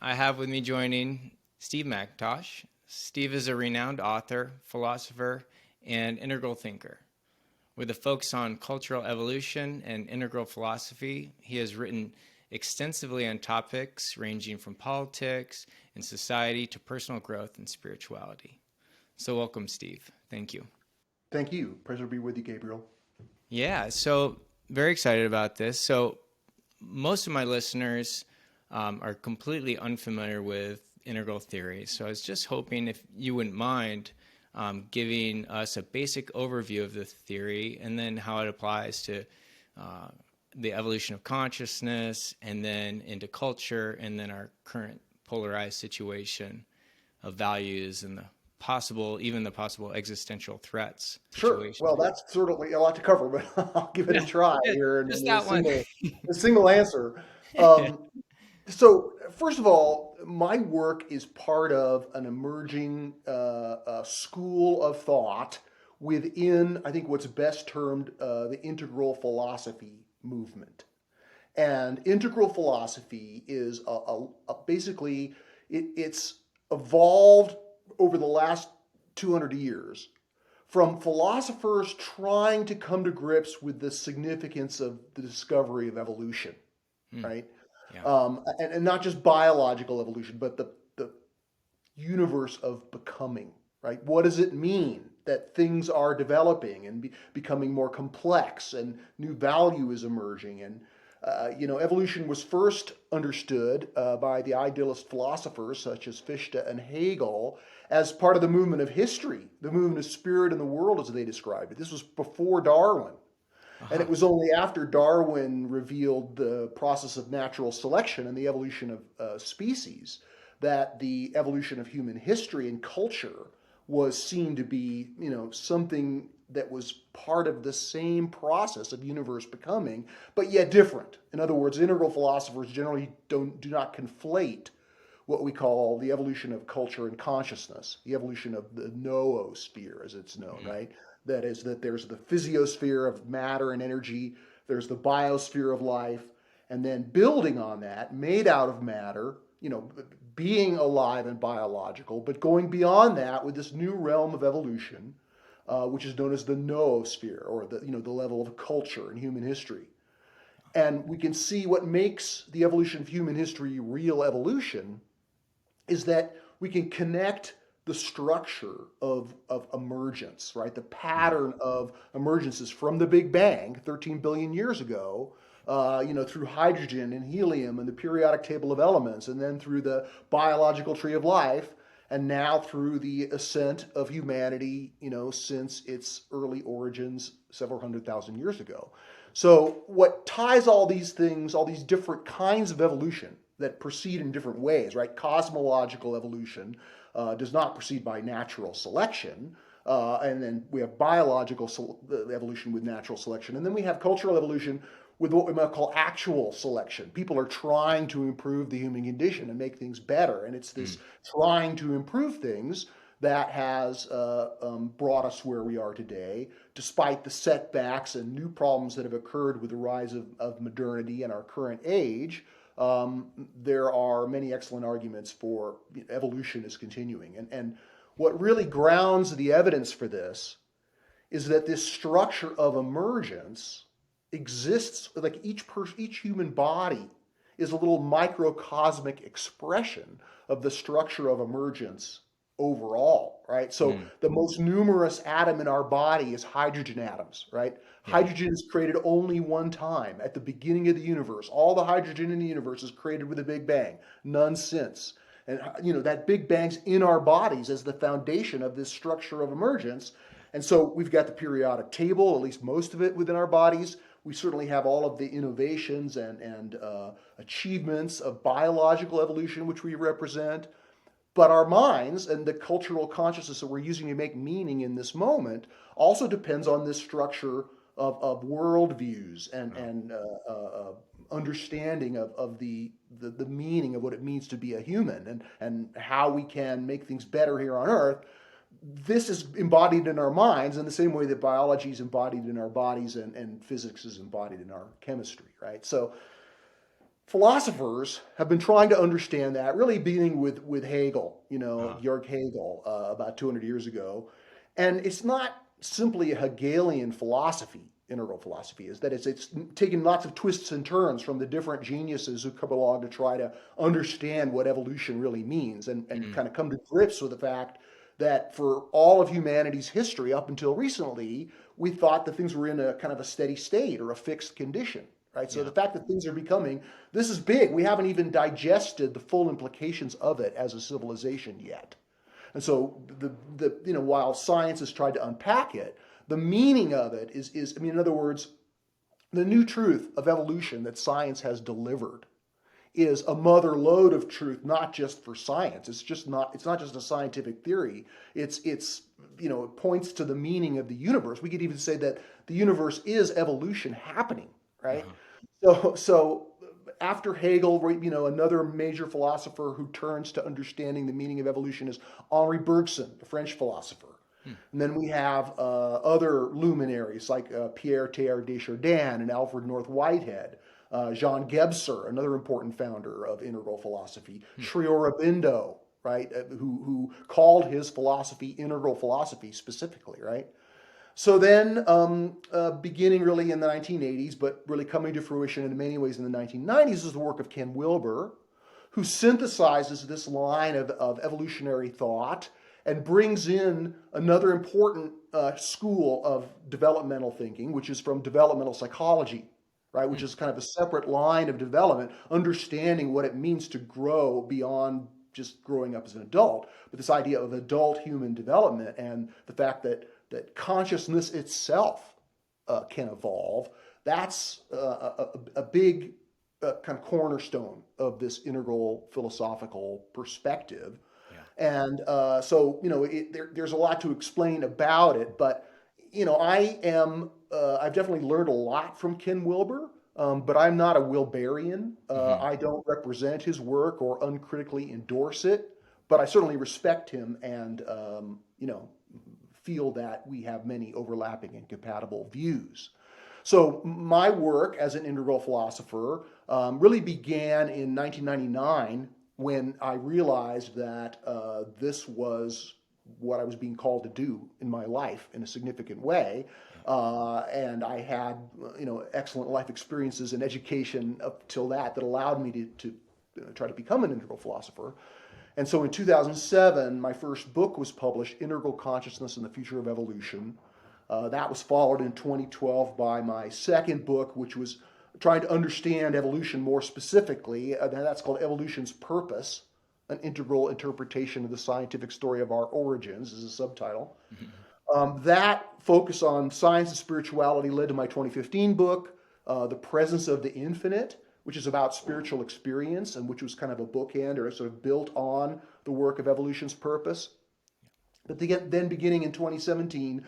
I have with me joining Steve McIntosh. Steve is a renowned author, philosopher, and integral thinker. With a focus on cultural evolution and integral philosophy, he has written extensively on topics ranging from politics and society to personal growth and spirituality. So welcome, Steve. Thank you. Thank you. Pleasure to be with you, Gabriel. Yeah, so very excited about this. So most of my listeners are completely unfamiliar with integral theory. So I was just hoping if you wouldn't mind giving us a basic overview of the theory and then how it applies to the evolution of consciousness and then into culture and then our current polarized situation of values and even the possible existential threats Sure. situation. Well, that's certainly a lot to cover, but I'll give it a Yeah, try yeah, here in just a that one. single answer. Um, so, first of all, my work is part of an emerging school of thought within, I think, what's best termed the integral philosophy movement. And integral philosophy is basically it's evolved over the last 200 years from philosophers trying to come to grips with the significance of the discovery of evolution, Hmm, right? yeah. And not just biological evolution, but the universe of becoming, right? What does it mean that things are developing and becoming more complex and new value is emerging? And, evolution was first understood by the idealist philosophers such as Fichte and Hegel as part of the movement of history, the movement of spirit in the world as they described it. This was before Darwin. And Uh-huh. it was only after Darwin revealed the process of natural selection and the evolution of species that the evolution of human history and culture was seen to be, something that was part of the same process of universe becoming, but yet different. In other words, integral philosophers generally do not conflate what we call the evolution of culture and consciousness, the evolution of the noosphere, as it's known, Mhm. right? That is, that there's the physiosphere of matter and energy, there's the biosphere of life, and then building on that, made out of matter, being alive and biological, but going beyond that with this new realm of evolution, which is known as the noosphere, or the level of culture and human history. And we can see what makes the evolution of human history real evolution is that we can connect the structure of emergence, right? The Mhm. pattern of emergences from the Big Bang 13 billion years ago, through hydrogen and helium and the periodic table of elements, and then through the biological tree of life, and now through the ascent of humanity, since its early origins several 100,000 years ago. So, what ties all these things, all these different kinds of evolution that proceed in different ways, right? Cosmological evolution does not proceed by natural selection. And then we have biological evolution with natural selection. And then we have cultural evolution with what we might call actual selection. People are trying to improve the human condition and make things better. And it's this Mm. trying to improve things that has brought us where we are today, despite the setbacks and new problems that have occurred with the rise of modernity and our current age. There are many excellent arguments for evolution is continuing. And what really grounds the evidence for this is that this structure of emergence exists, like each human body is a little microcosmic expression of the structure of emergence overall, right? So Mm. the most numerous atom in our body is hydrogen atoms, right? Yeah. Hydrogen is created only one time at the beginning of the universe. All the hydrogen in the universe is created with a Big Bang, none since. And that Big Bang's in our bodies as the foundation of this structure of emergence. And so we've got the periodic table, at least most of it within our bodies. We certainly have all of the innovations and achievements of biological evolution, which we represent. But our minds and the cultural consciousness that we're using to make meaning in this moment also depends on this structure of worldviews and, Wow. understanding of the meaning of what it means to be a human and how we can make things better here on Earth. This is embodied in our minds in the same way that biology is embodied in our bodies and physics is embodied in our chemistry, right? So philosophers have been trying to understand that, really beginning with Hegel, Uh, Georg Hegel, about 200 years ago. And it's not simply a Hegelian philosophy, integral philosophy, is that it's taking lots of twists and turns from the different geniuses who come along to try to understand what evolution really means and mm, kind of come to grips with the fact that for all of humanity's history up until recently, we thought that things were in a kind of a steady state or a fixed condition. Right. So yeah. the fact that things are becoming, this is big. We haven't even digested the full implications of it as a civilization yet. And so while science has tried to unpack it, the meaning of it is I mean, in other words, the new truth of evolution that science has delivered is a mother lode of truth, not just for science. It's not just a scientific theory. It points to the meaning of the universe. We could even say that the universe is evolution happening, right? Uh-huh. So after Hegel, another major philosopher who turns to understanding the meaning of evolution is Henri Bergson, the French philosopher. Hmm. And then we have other luminaries like Pierre Teilhard de Chardin and Alfred North Whitehead, Jean Gebser, another important founder of integral philosophy, Sri Aurobindo, right, who called his philosophy integral philosophy specifically, right? So then, beginning really in the 1980s, but really coming to fruition in many ways in the 1990s, is the work of Ken Wilber, who synthesizes this line of evolutionary thought and brings in another important school of developmental thinking, which is from developmental psychology, right? Which Hmm. is kind of a separate line of development, understanding what it means to grow beyond just growing up as an adult, but this idea of adult human development and the fact that consciousness itself can evolve. That's a big kind of cornerstone of this integral philosophical perspective. Yeah. And there's a lot to explain about it, but I've definitely learned a lot from Ken Wilber, but I'm not a Wilberian. Hmm. I don't represent his work or uncritically endorse it, but I certainly respect him and feel that we have many overlapping and compatible views. So my work as an integral philosopher really began in 1999 when I realized that this was what I was being called to do in my life in a significant way. Yeah. And I had, excellent life experiences and education up till that allowed me to try to become an integral philosopher. And so in 2007, my first book was published, Integral Consciousness and the Future of Evolution. That was followed in 2012 by my second book, which was trying to understand evolution more specifically. That's called Evolution's Purpose, an integral interpretation of the scientific story of our origins, is a subtitle. Mhm. That focus on science and spirituality led to my 2015 book, The Presence of the Infinite, which is about spiritual experience and which was kind of a bookend or sort of built on the work of Evolution's Purpose. But then beginning in 2017,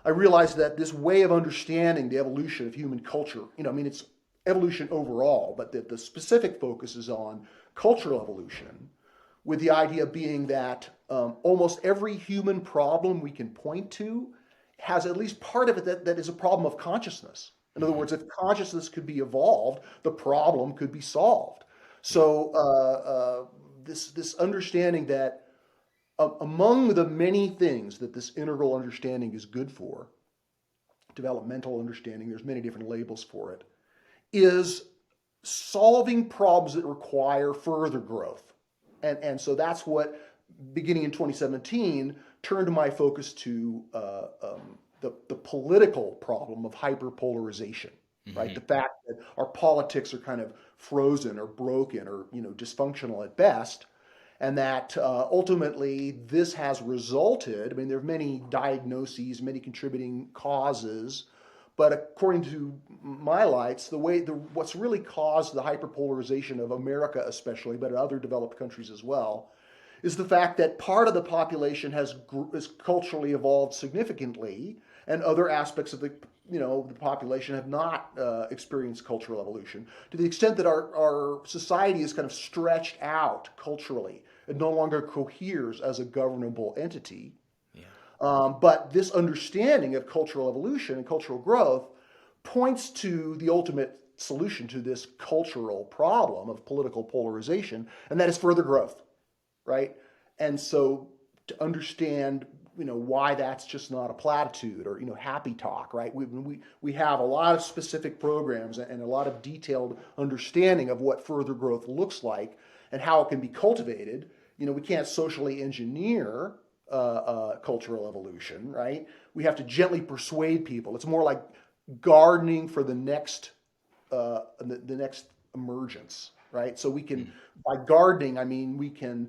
I realized that this way of understanding the evolution of human culture, it's evolution overall, but that the specific focus is on cultural evolution, with the idea being that almost every human problem we can point to has at least part of it that is a problem of consciousness. In other Mhm. words, if consciousness could be evolved, the problem could be solved. Yeah. So this understanding that among the many things that this integral understanding is good for, developmental understanding, there's many different labels for it, is solving problems that require further growth. And so that's what, beginning in 2017, turned my focus to the political problem of hyperpolarization, right? The Mhm. fact that our politics are kind of frozen or broken or dysfunctional at best, and that ultimately this has resulted. I mean, there are many diagnoses, many contributing causes, but according to my lights, what's really caused the hyperpolarization of America, especially, but other developed countries as well, is the fact that part of the population has culturally evolved significantly, and other aspects of the population have not experienced cultural evolution to the extent that our society is kind of stretched out culturally. It no longer coheres as a governable entity. Yeah. But this understanding of cultural evolution and cultural growth points to the ultimate solution to this cultural problem of political polarization, and that is further growth, right? And so to understand, why that's just not a platitude or, happy talk, right? We have a lot of specific programs and a lot of detailed understanding of what further growth looks like and how it can be cultivated. We can't socially engineer cultural evolution, right? We have to gently persuade people. It's more like gardening for the next emergence, right? So we can, by gardening, I mean we can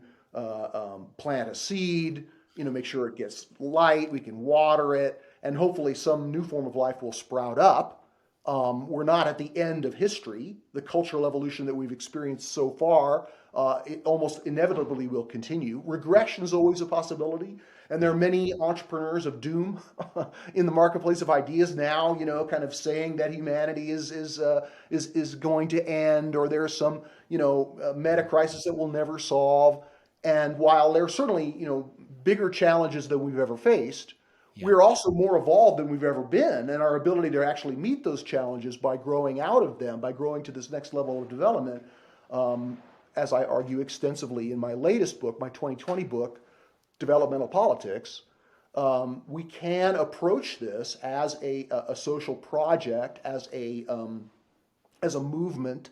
plant a seed, make sure it gets light, we can water it, and hopefully some new form of life will sprout up. We're not at the end of history. The cultural evolution that we've experienced so far, it almost inevitably will continue. Regression is always a possibility, and there are many entrepreneurs of doom in the marketplace of ideas now, kind of saying that humanity is going to end, or there's some, meta crisis that we'll never solve. And while there are certainly, bigger challenges than we've ever faced, we're also more evolved than we've ever been, and our ability to actually meet those challenges by growing out of them, by growing to this next level of development, as I argue extensively in my latest book, my 2020 book, Developmental Politics, we can approach this as a social project, as a movement,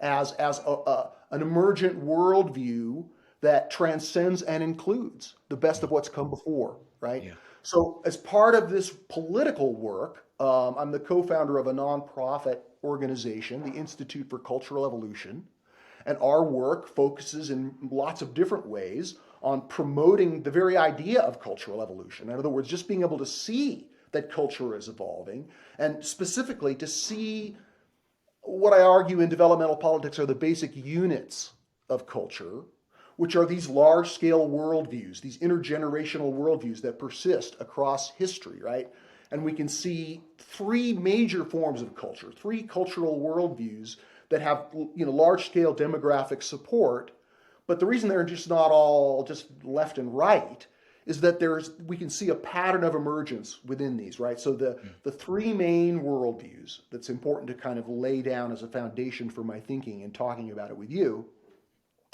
as an emergent worldview that transcends and includes the best of what's come before, right? Yeah. So as part of this political work, I'm the co-founder of a nonprofit organization, the Institute for Cultural Evolution, and our work focuses in lots of different ways on promoting the very idea of cultural evolution. In other words, just being able to see that culture is evolving, and specifically to see what I argue in developmental politics are the basic units of culture, which are these large-scale worldviews, these intergenerational worldviews that persist across history, right? And we can see three major forms of culture, three cultural worldviews that have, large-scale demographic support. But the reason they're just not all just left and right is that we can see a pattern of emergence within these, right? So the three main worldviews that's important to kind of lay down as a foundation for my thinking and talking about it with you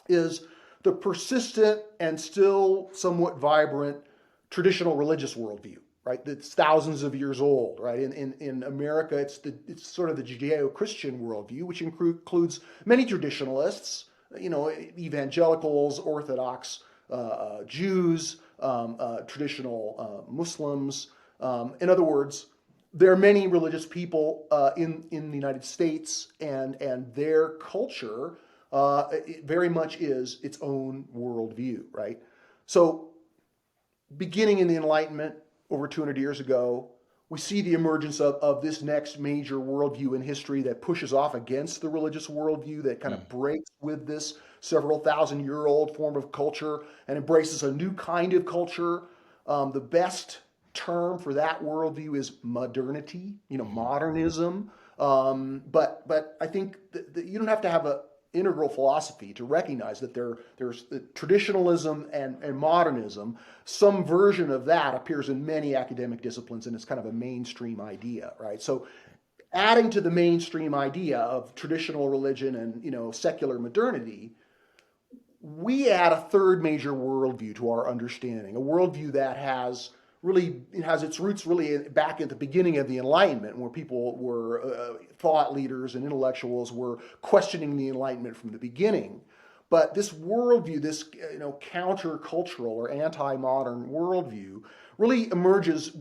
is the persistent and still somewhat vibrant traditional religious worldview, right? That's thousands of years old, right? In America, it's sort of the Judeo-Christian worldview, which includes many traditionalists, evangelicals, Orthodox Jews, traditional Muslims. In other words, there are many religious people in the United States, and their culture it very much is its own worldview, right? So beginning in the Enlightenment over 200 years ago, we see the emergence of this next major worldview in history that pushes off against the religious worldview, that kind of breaks with this several thousand-year-old form of culture and embraces a new kind of culture. The best term for that worldview is modernity, modernism. But I think that you don't have to have a integral philosophy to recognize that there's traditionalism and modernism. Some version of that appears in many academic disciplines, and it's kind of a mainstream idea, right? So adding to the mainstream idea of traditional religion and secular modernity, we add a third major worldview to our understanding, a worldview that has its roots really back at the beginning of the Enlightenment, where people were thought leaders and intellectuals were questioning the Enlightenment from the beginning. But this worldview, this countercultural or anti-modern worldview, really emerges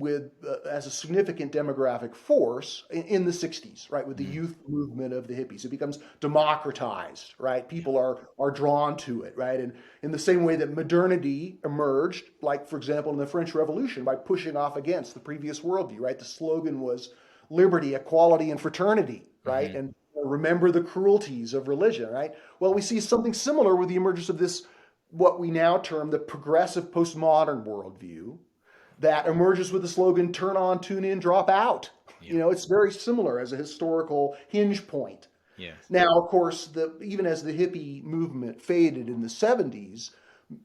as a significant demographic force in the 60s, right, with the youth movement of the hippies. It becomes democratized, right? People are drawn to it, right? And in the same way that modernity emerged, like, for example, in the French Revolution, by pushing off against the previous worldview, right? The slogan was liberty, equality, and fraternity, right? Mm-hmm. And remember the cruelties of religion, right? Well, we see something similar with the emergence of this, what we now term the progressive postmodern worldview, that emerges with the slogan, turn on, tune in, drop out. Yeah. It's very similar as a historical hinge point. Yes. Now, of course, even as the hippie movement faded in the 70s,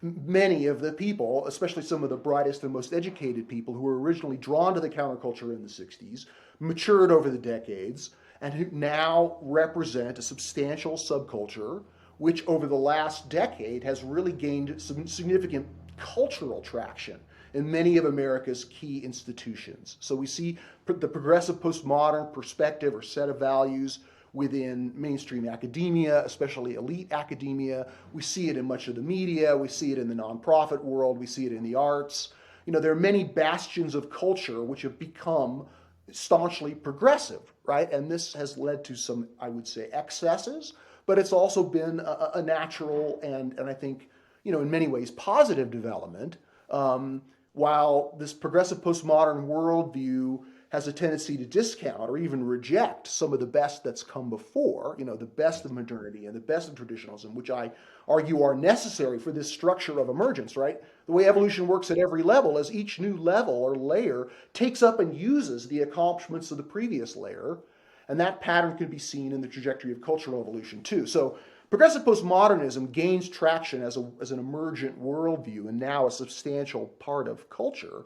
many of the people, especially some of the brightest and most educated people who were originally drawn to the counterculture in the 60s, matured over the decades, and who now represent a substantial subculture, which over the last decade has really gained some significant cultural traction in many of America's key institutions. So we see the progressive postmodern perspective or set of values within mainstream academia, especially elite academia. We see it in much of the media. We see it in the nonprofit world. We see it in the arts. There are many bastions of culture which have become staunchly progressive, right? And this has led to some, I would say, excesses, but it's also been a natural and I think, in many ways positive development. While this progressive postmodern worldview has a tendency to discount or even reject some of the best that's come before, the best of modernity and the best of traditionalism, which I argue are necessary for this structure of emergence, right? The way evolution works at every level is each new level or layer takes up and uses the accomplishments of the previous layer, and that pattern can be seen in the trajectory of cultural evolution too. So progressive postmodernism gains traction as an emergent worldview and now a substantial part of culture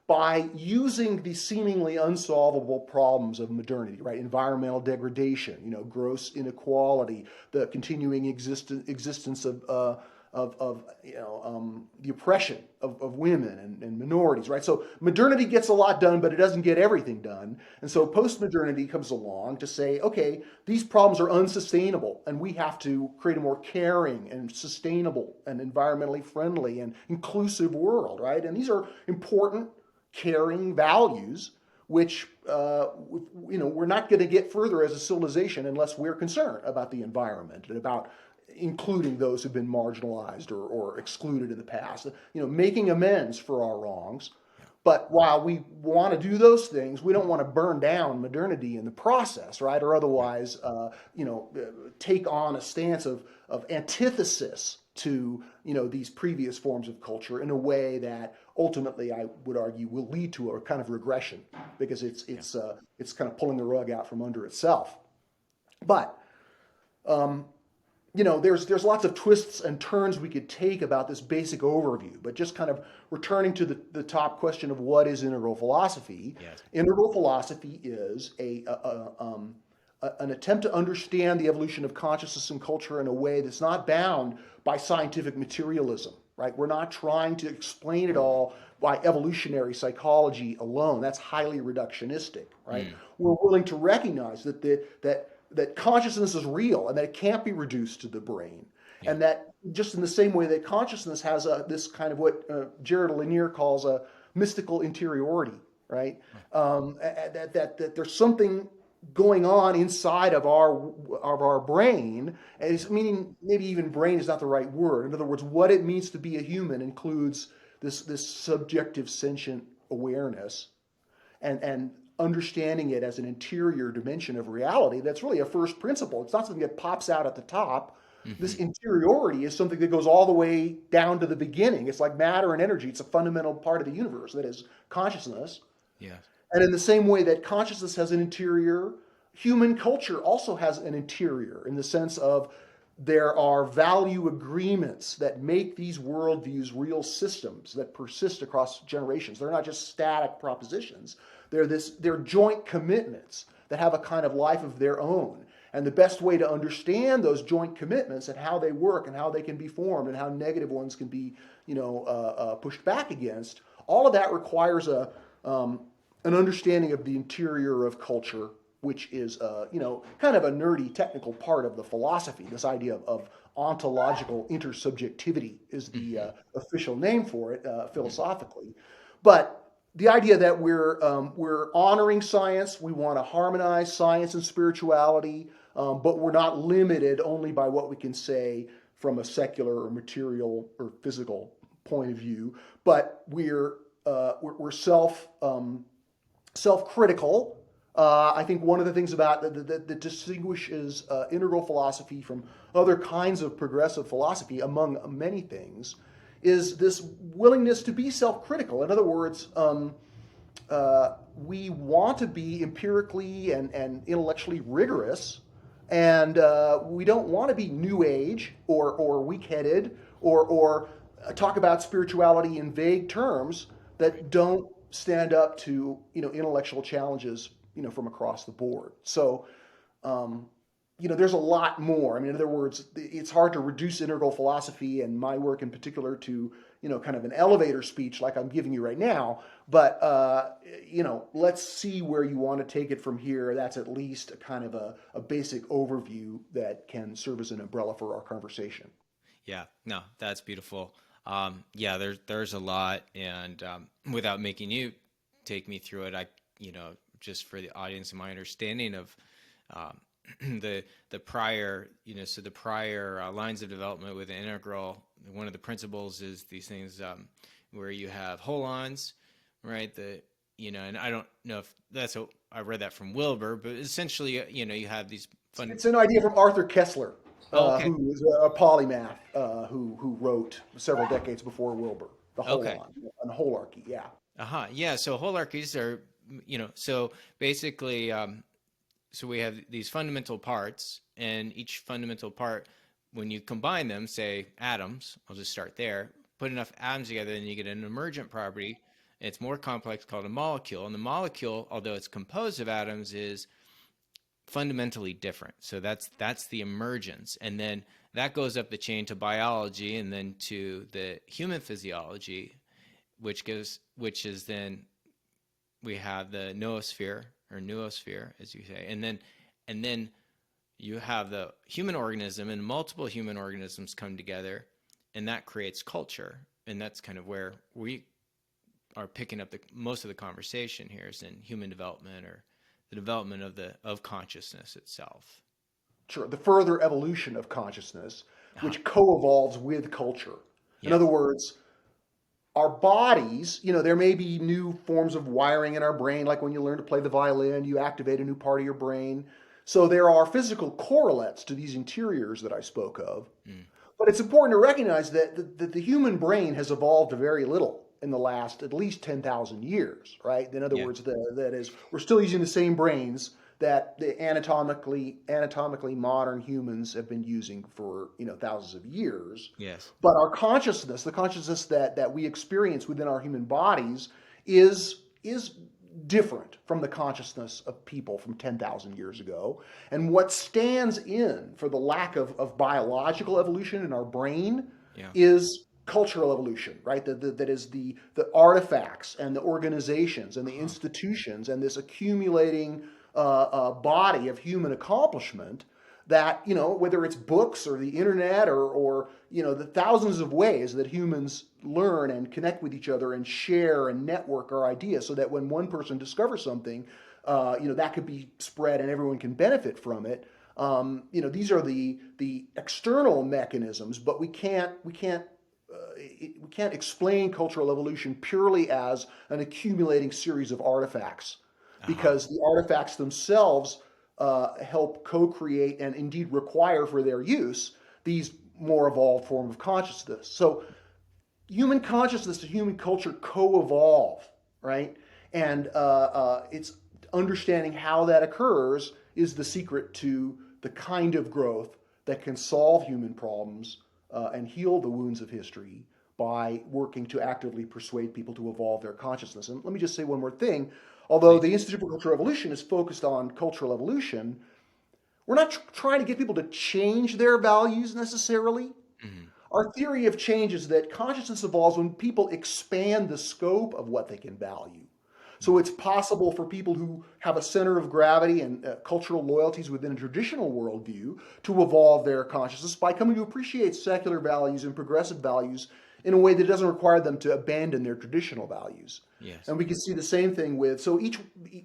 by using the seemingly unsolvable problems of modernity, right? Environmental degradation, gross inequality, the continuing existence of the oppression of women and minorities, right? So modernity gets a lot done, but it doesn't get everything done. And so post-modernity comes along to say, okay, these problems are unsustainable, and we have to create a more caring and sustainable and environmentally friendly and inclusive world, right? And these are important, caring values, which we're not going to get further as a civilization unless we're concerned about the environment and about including those who've been marginalized or excluded in the past, making amends for our wrongs. But while we want to do those things, we don't want to burn down modernity in the process, right? Or otherwise, take on a stance of antithesis to, these previous forms of culture in a way that ultimately, I would argue, will lead to a kind of regression because it's kind of pulling the rug out from under itself. But there's lots of twists and turns we could take about this basic overview, but just kind of returning to the top question of what is integral philosophy. Yes. Integral philosophy is an attempt to understand the evolution of consciousness and culture in a way that's not bound by scientific materialism, right? We're not trying to explain it all by evolutionary psychology alone. That's highly reductionistic, right? We're willing to recognize that consciousness is real and that it can't be reduced to the brain. Yeah. And that just in the same way that consciousness has this kind of what Jared Lanier calls a mystical interiority, right? That there's something going on inside of our brain, meaning maybe even brain is not the right word. In other words, what it means to be a human includes this subjective sentient awareness and understanding it as an interior dimension of reality. That's really a first principle. It's not something that pops out at the top. Mm-hmm. This interiority is something that goes all the way down to the beginning. It's like matter and energy. It's a fundamental part of the universe that is consciousness. Yes. And in the same way that consciousness has an interior, human culture also has an interior in the sense of there are value agreements that make these worldviews real systems that persist across generations. They're not just static propositions. They're joint commitments that have a kind of life of their own. And the best way to understand those joint commitments and how they work and how they can be formed and how negative ones can be, pushed back against, all of that requires an understanding of the interior of culture, which is, kind of a nerdy technical part of the philosophy. This idea of ontological intersubjectivity is the official name for it philosophically. But the idea that we're honoring science, we want to harmonize science and spirituality, but we're not limited only by what we can say from a secular or material or physical point of view, but we're self-critical. I think one of the things about that distinguishes integral philosophy from other kinds of progressive philosophy, among many things, is this willingness to be self-critical. In other words, we want to be empirically and intellectually rigorous, and we don't want to be new age or weak-headed or talk about spirituality in vague terms Right. that don't stand up to intellectual challenges from across the board. So there's a lot more. I mean, in other words, it's hard to reduce integral philosophy and my work in particular to kind of an elevator speech like I'm giving you right now. But let's see where you want to take it from here. That's at least a kind of a basic overview that can serve as an umbrella for our conversation. Yeah, no, that's beautiful. Yeah, there's a lot, and without making you take me through it, just for the audience and my understanding of um, the prior, so the prior lines of development with the integral, one of the principles is these things where you have holons, right? And I don't know if that's what I read that from Wilbur, but essentially, you have these fun. It's an idea from Arthur Kessler, Oh, okay, who was a polymath who wrote several decades before Wilbur, the okay. holon, an holarchy. Yeah. Uh-huh. Yeah. So holarchies are, so basically, so we have these fundamental parts, and each fundamental part, when you combine them, say atoms, I'll just start there, put enough atoms together, and you get an emergent property. It's more complex, called a molecule. And the molecule, although it's composed of atoms, is fundamentally different. So that's the emergence. And then that goes up the chain to biology and then to the human physiology, which is then we have the noosphere or noosphere, as you say, and then you have the human organism, and multiple human organisms come together, and that creates culture. And that's kind of where we are picking up the most of the conversation here, is in human development, or the development of consciousness itself. Sure, the further evolution of consciousness, Uh-huh. which co-evolves with culture. In other Yes. words, our bodies, there may be new forms of wiring in our brain, like when you learn to play the violin, you activate a new part of your brain. So there are physical correlates to these interiors that I spoke of. Mm. But it's important to recognize that the human brain has evolved very little in the last at least 10,000 years, right? In other Yeah. words, that is, we're still using the same brains that the anatomically modern humans have been using for thousands of years. Yes. But our consciousness, the consciousness that we experience within our human bodies, is different from the consciousness of people from 10,000 years ago. And what stands in for the lack of biological evolution in our brain Yeah. is cultural evolution, right? That is the artifacts and the organizations and the Uh-huh. institutions and this accumulating body of human accomplishment that, whether it's books or the internet or the thousands of ways that humans learn and connect with each other and share and network our ideas, so that when one person discovers something, that could be spread and everyone can benefit from it. These are the external mechanisms, but we can't explain cultural evolution purely as an accumulating series of artifacts, Uh-huh. because the artifacts themselves help co-create and indeed require for their use these more evolved form of consciousness. So human consciousness and human culture co-evolve, right? And it's understanding how that occurs is the secret to the kind of growth that can solve human problems and heal the wounds of history by working to actively persuade people to evolve their consciousness. And let me just say one more thing. Although Please. the Institute for Cultural Evolution is focused on cultural evolution, we're not trying to get people to change their values necessarily. Hmm. Our theory of change is that consciousness evolves when people expand the scope of what they can value. So it's possible for people who have a center of gravity and cultural loyalties within a traditional worldview to evolve their consciousness by coming to appreciate secular values and progressive values in a way that doesn't require them to abandon their traditional values. Yes. And we can see the same thing with, so each,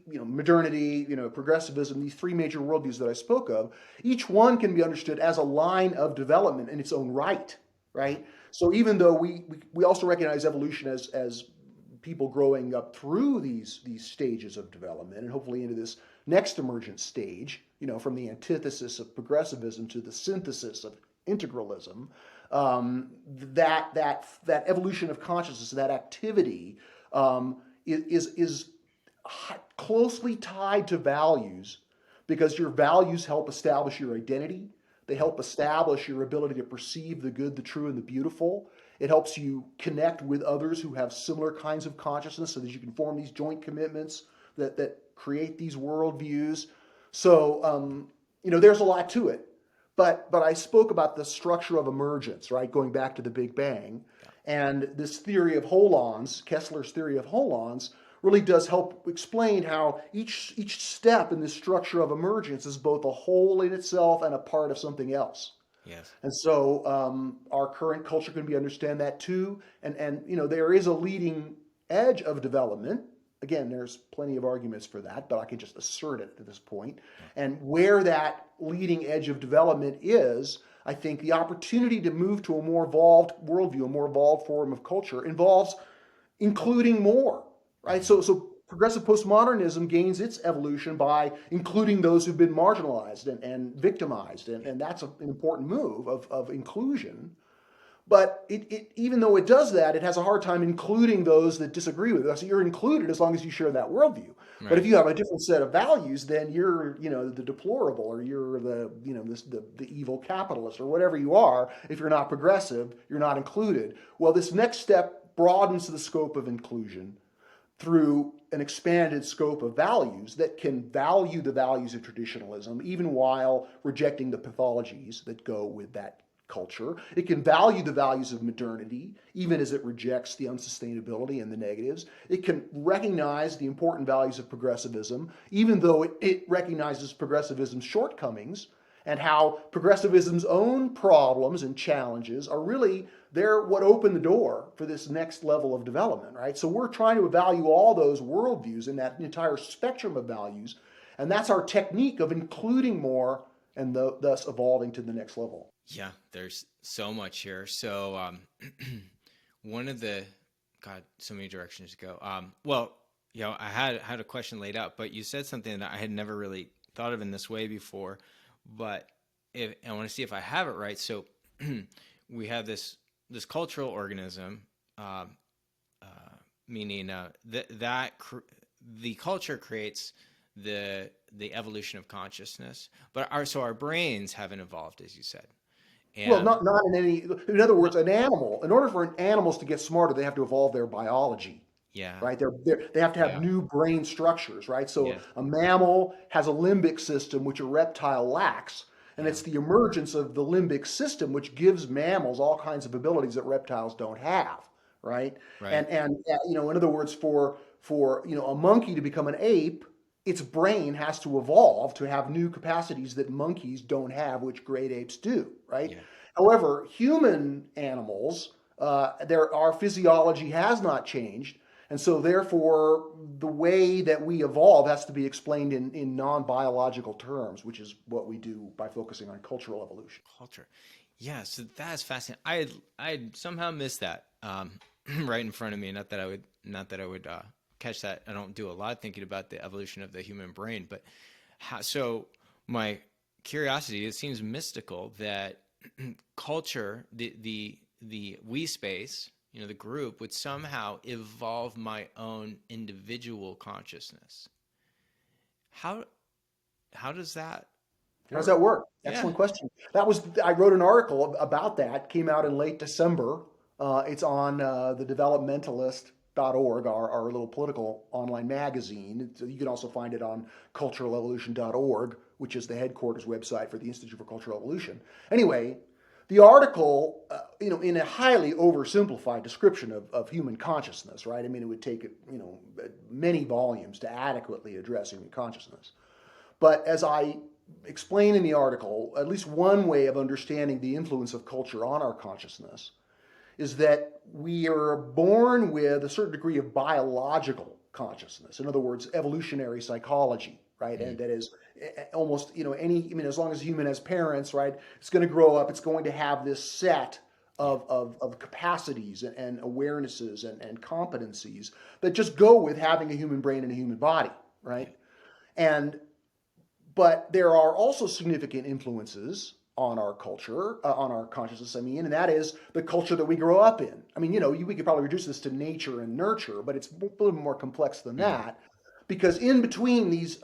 modernity, progressivism, these three major worldviews that I spoke of, each one can be understood as a line of development in its own right, right? So even though we also recognize evolution as people growing up through these stages of development and hopefully into this next emergent stage, from the antithesis of progressivism to the synthesis of integralism, that evolution of consciousness, that activity, is closely tied to values, because your values help establish your identity. They help establish your ability to perceive the good, the true, and the beautiful. It helps you connect with others who have similar kinds of consciousness so that you can form these joint commitments that create these worldviews. So, there's a lot to it. But I spoke about the structure of emergence, right? Going back to the Big Bang. And this theory of holons, Kessler's theory of holons, really does help explain how each step in this structure of emergence is both a whole in itself and a part of something else. Yes. And so our current culture can be understand that too. And there is a leading edge of development. Again, there's plenty of arguments for that, but I can just assert it at this point. And where that leading edge of development is, I think the opportunity to move to a more evolved worldview, a more evolved form of culture, involves including more, right? So progressive postmodernism gains its evolution by including those who've been marginalized and victimized, and that's an important move of inclusion. But even though it does that, it has a hard time including those that disagree with it. So you're included as long as you share that worldview. Right. But if you have a different set of values, then you're, the deplorable, or you're the evil capitalist, or whatever you are. If you're not progressive, you're not included. Well, this next step broadens the scope of inclusion through an expanded scope of values that can value the values of traditionalism, even while rejecting the pathologies that go with that culture. It can value the values of modernity, even as it rejects the unsustainability and the negatives. It can recognize the important values of progressivism, even though it recognizes progressivism's shortcomings, and how progressivism's own problems and challenges are really, they're what open the door for this next level of development, right? So we're trying to value all those worldviews in that entire spectrum of values, and that's our technique of including more and thus evolving to the next level. Yeah, there's so much here. So one of the, God, so many directions to go. I had a question laid out, but you said something that I had never really thought of in this way before. But I want to see if I have it right. So we have this cultural organism, meaning that the culture creates the evolution of consciousness, but our brains haven't evolved, as you said. And well, not in any. In other words, an animal. In order for animals to get smarter, they have to evolve their biology. Yeah. Right. They have to have new brain structures. Right. So Yes. a mammal has a limbic system which a reptile lacks, and it's the emergence of the limbic system which gives mammals all kinds of abilities that reptiles don't have. Right. Right. And in other words, for a monkey to become an ape, its brain has to evolve to have new capacities that monkeys don't have, which great apes do, right? Yeah. However, human animals, our physiology has not changed, and so therefore the way that we evolve has to be explained in non-biological terms, which is what we do by focusing on cultural evolution. Culture. Yeah, so that's fascinating. I had somehow missed that right in front of me. Not that I would catch that. I don't do a lot of thinking about the evolution of the human brain, but so my curiosity, it seems mystical that culture, the we space, the group, would somehow evolve my own individual consciousness. How does that work? How does that work? Excellent question. I wrote an article about that, came out in late December. It's on the Developmentalist.org, our little political online magazine. You can also find it on culturalevolution.org, which is the headquarters website for the Institute for Cultural Evolution. Anyway, the article, in a highly oversimplified description of human consciousness, right? I mean, it would take, many volumes to adequately address human consciousness. But as I explain in the article, at least one way of understanding the influence of culture on our consciousness is that we are born with a certain degree of biological consciousness. In other words, evolutionary psychology, right? And that is almost, as long as a human has parents, right, it's going to grow up, it's going to have this set of capacities and awarenesses and competencies that just go with having a human brain and a human body, right? But there are also significant influences on our culture, on our consciousness, and that is the culture that we grow up in. I mean, we could probably reduce this to nature and nurture, but it's a little more complex than that, because in between these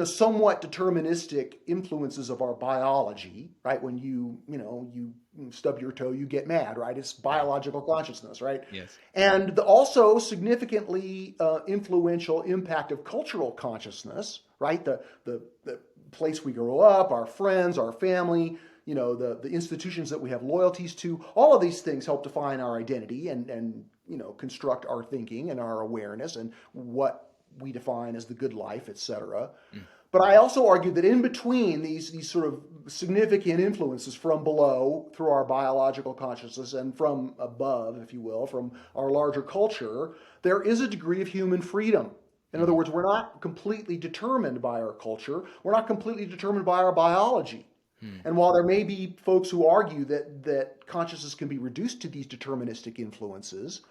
somewhat deterministic influences of our biology, right? When you stub your toe, you get mad, right? It's Yeah. biological consciousness, right? Yes. And also significantly influential impact of cultural consciousness, right? The place we grow up, our friends, our family, the institutions that we have loyalties to, all of these things help define our identity and construct our thinking and our awareness and what we define as the good life, etc. Mm. But I also argue that in between these sort of significant influences from below through our biological consciousness and from above, if you will, from our larger culture, there is a degree of human freedom. In other Mm. words, we're not completely determined by our culture. We're not completely determined by our biology. Mm. And while there may be folks who argue that consciousness can be reduced to these deterministic influences,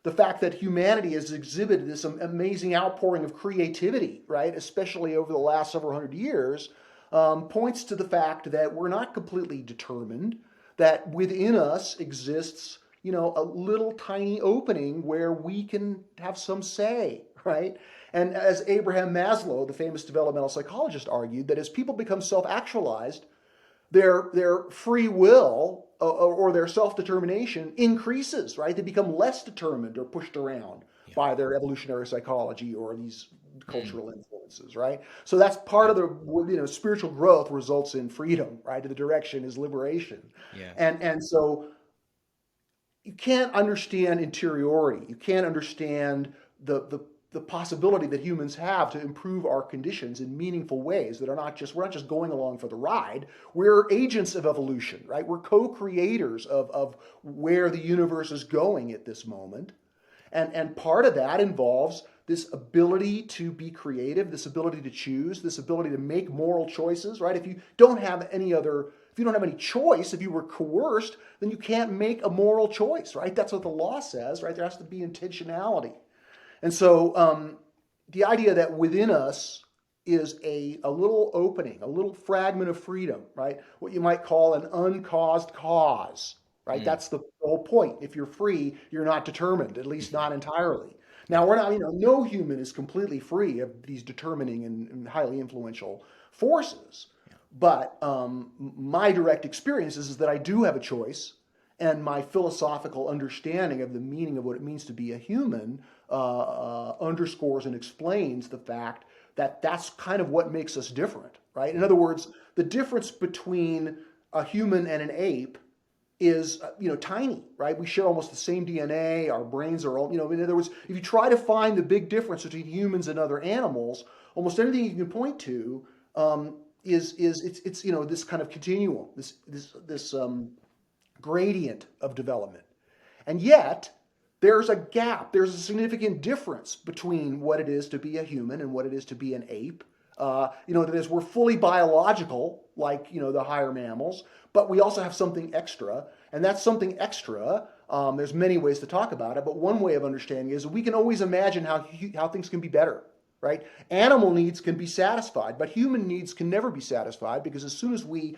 the fact that humanity has exhibited this amazing outpouring of creativity, right, especially over the last several hundred years, points to the fact that we're not completely determined, that within us exists, a little tiny opening where we can have some say, right? And as Abraham Maslow, the famous developmental psychologist, argued, that as people become self-actualized, their free will or their self-determination increases, right? They become less determined or pushed around Yeah. by their evolutionary psychology or these Mm. cultural influences, right? So that's part Yeah. of the spiritual growth results in freedom, right? The direction is liberation, Yes. and so you can't understand interiority. You can't understand the possibility that humans have to improve our conditions in meaningful ways that are we're not just going along for the ride. We're agents of evolution, right? We're co-creators of where the universe is going at this moment. And part of that involves this ability to be creative, this ability to choose, this ability to make moral choices, right? If you don't have any choice, if you were coerced, then you can't make a moral choice, right? That's what the law says, right? There has to be intentionality. And so the idea that within us is a little opening, a little fragment of freedom, right? What you might call an uncaused cause, right? Mm. That's the whole point. If you're free, you're not determined, at least Mhm. not entirely. Now, Yes. we're not, no human is completely free of these determining and highly influential forces. Yeah. But my direct experience is that I do have a choice, and my philosophical understanding of the meaning of what it means to be a human underscores and explains the fact that that's kind of what makes us different, right? In Mm. other words, the difference between a human and an ape is tiny, right? We share almost the same DNA. Our brains are all, in other words, if you try to find the big difference between humans and other animals, almost anything you can point to is it's this kind of continuum, this gradient of development. And yet, there's a gap. There's a significant difference between what it is to be a human and what it is to be an ape. That is, we're fully biological, like the higher mammals, but we also have something extra, and that's something extra. There's many ways to talk about it, but one way of understanding is we can always imagine how things can be better, right? Animal needs can be satisfied, but human needs can never be satisfied because as soon as we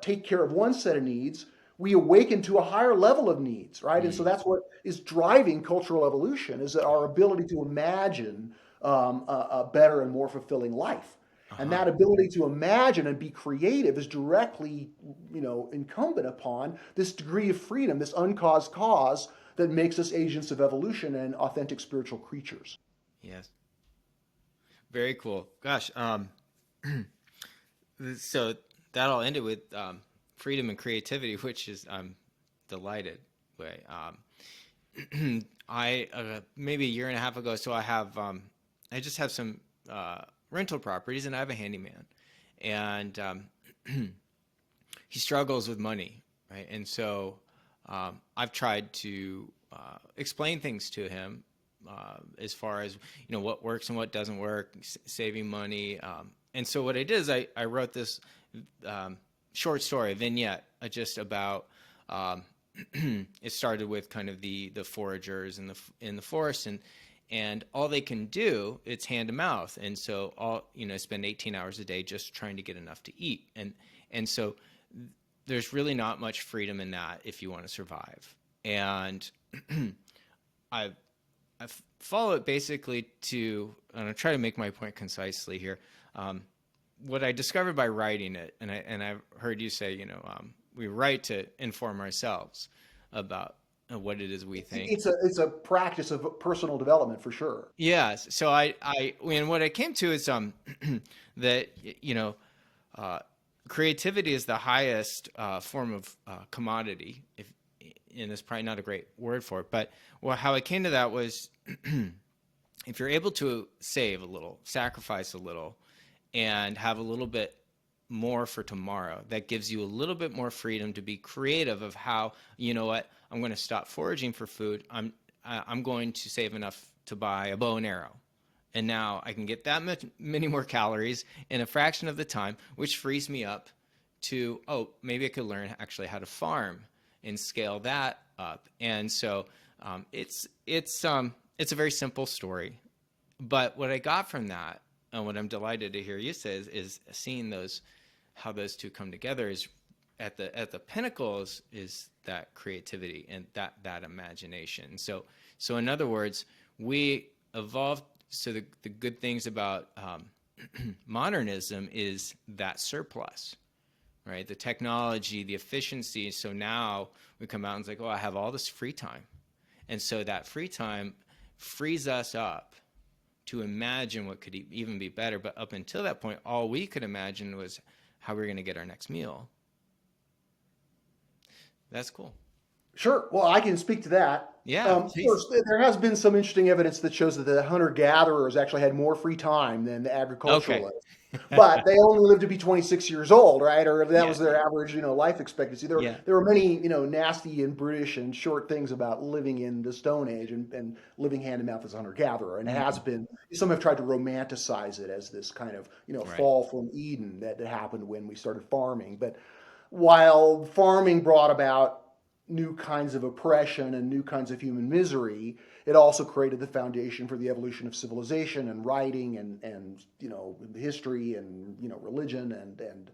take care of one set of needs, we awaken to a higher level of needs, right? And so Mm. that's what is driving cultural evolution, is that our ability to imagine a better and more fulfilling life. And Uh-huh. that ability to imagine and be creative is directly, incumbent upon this degree of freedom, this uncaused cause that makes us agents of evolution and authentic spiritual creatures. Yes. Very cool. Gosh. So that all ended with freedom and creativity, which is I'm delighted by. I maybe a year and a half ago, so I just have some rental properties, and I have a handyman, and he struggles with money, right? And so I've tried to explain things to him as far as what works and what doesn't work, saving money. And so what I did is I wrote this short story, a vignette, just about. It started with kind of the foragers in the forest, and all they can do, it's hand to mouth, and so spend 18 hours a day just trying to get enough to eat, and so there's really not much freedom in that if you want to survive. And I I follow it basically to, and I'll try to make my point concisely here. what I discovered by writing it, and I've heard you say, we write to inform ourselves about what it is we think. It's a practice of personal development for sure. Yes. So and what I came to is that uh, creativity is the highest form of commodity. And it's probably not a great word for it, but how I came to that was if you're able to save a little, sacrifice a little, and have a little bit more for tomorrow, that gives you a little bit more freedom to be creative of how, you know what, I'm going to stop foraging for food. I'm going to save enough to buy a bow and arrow. And now I can get that many more calories in a fraction of the time, which frees me up to, maybe I could learn actually how to farm and scale that up. And so it's a very simple story. But what I got from that, and what I'm delighted to hear you say is seeing how those two come together is at the pinnacle is that creativity and that imagination. So in other words, we evolved. So the good things about modernism is that surplus, right? The technology, the efficiency. So now we come out and it's like, I have all this free time. And so that free time frees us up to imagine what could even be better. But up until that point, all we could imagine was how we were going to get our next meal. That's cool. Sure. Well, I can speak to that. Yeah. First, there has been some interesting evidence that shows that the hunter-gatherers actually had more free time than the agriculturalists. Okay. But they only lived to be 26 years old, right? Or that was their Yeah. average, life expectancy. There Yeah. were many, nasty and brutish and short things about living in the Stone Age and living hand to mouth as a hunter-gatherer. And it has been, some have tried to romanticize it as this kind of, Right. fall from Eden that happened when we started farming. But while farming brought about new kinds of oppression and new kinds of human misery, it also created the foundation for the evolution of civilization and writing and history and religion and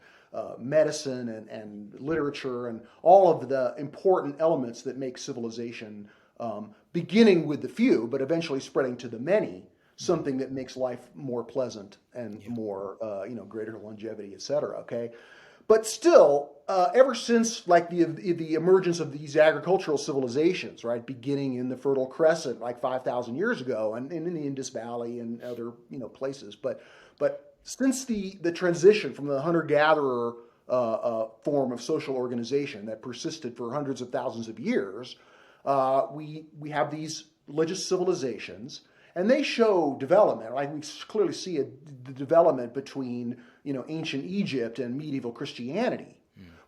medicine and literature and all of the important elements that make civilization, beginning with the few but eventually spreading to the many, something that makes life more pleasant and more greater longevity, etc. Okay. But still, ever since like the emergence of these agricultural civilizations, right, beginning in the Fertile Crescent like 5,000 years ago, and in the Indus Valley and other places, but since the transition from the hunter-gatherer form of social organization that persisted for hundreds of thousands of years, we have these religious civilizations. And they show development, like we clearly see the development between, ancient Egypt and medieval Christianity.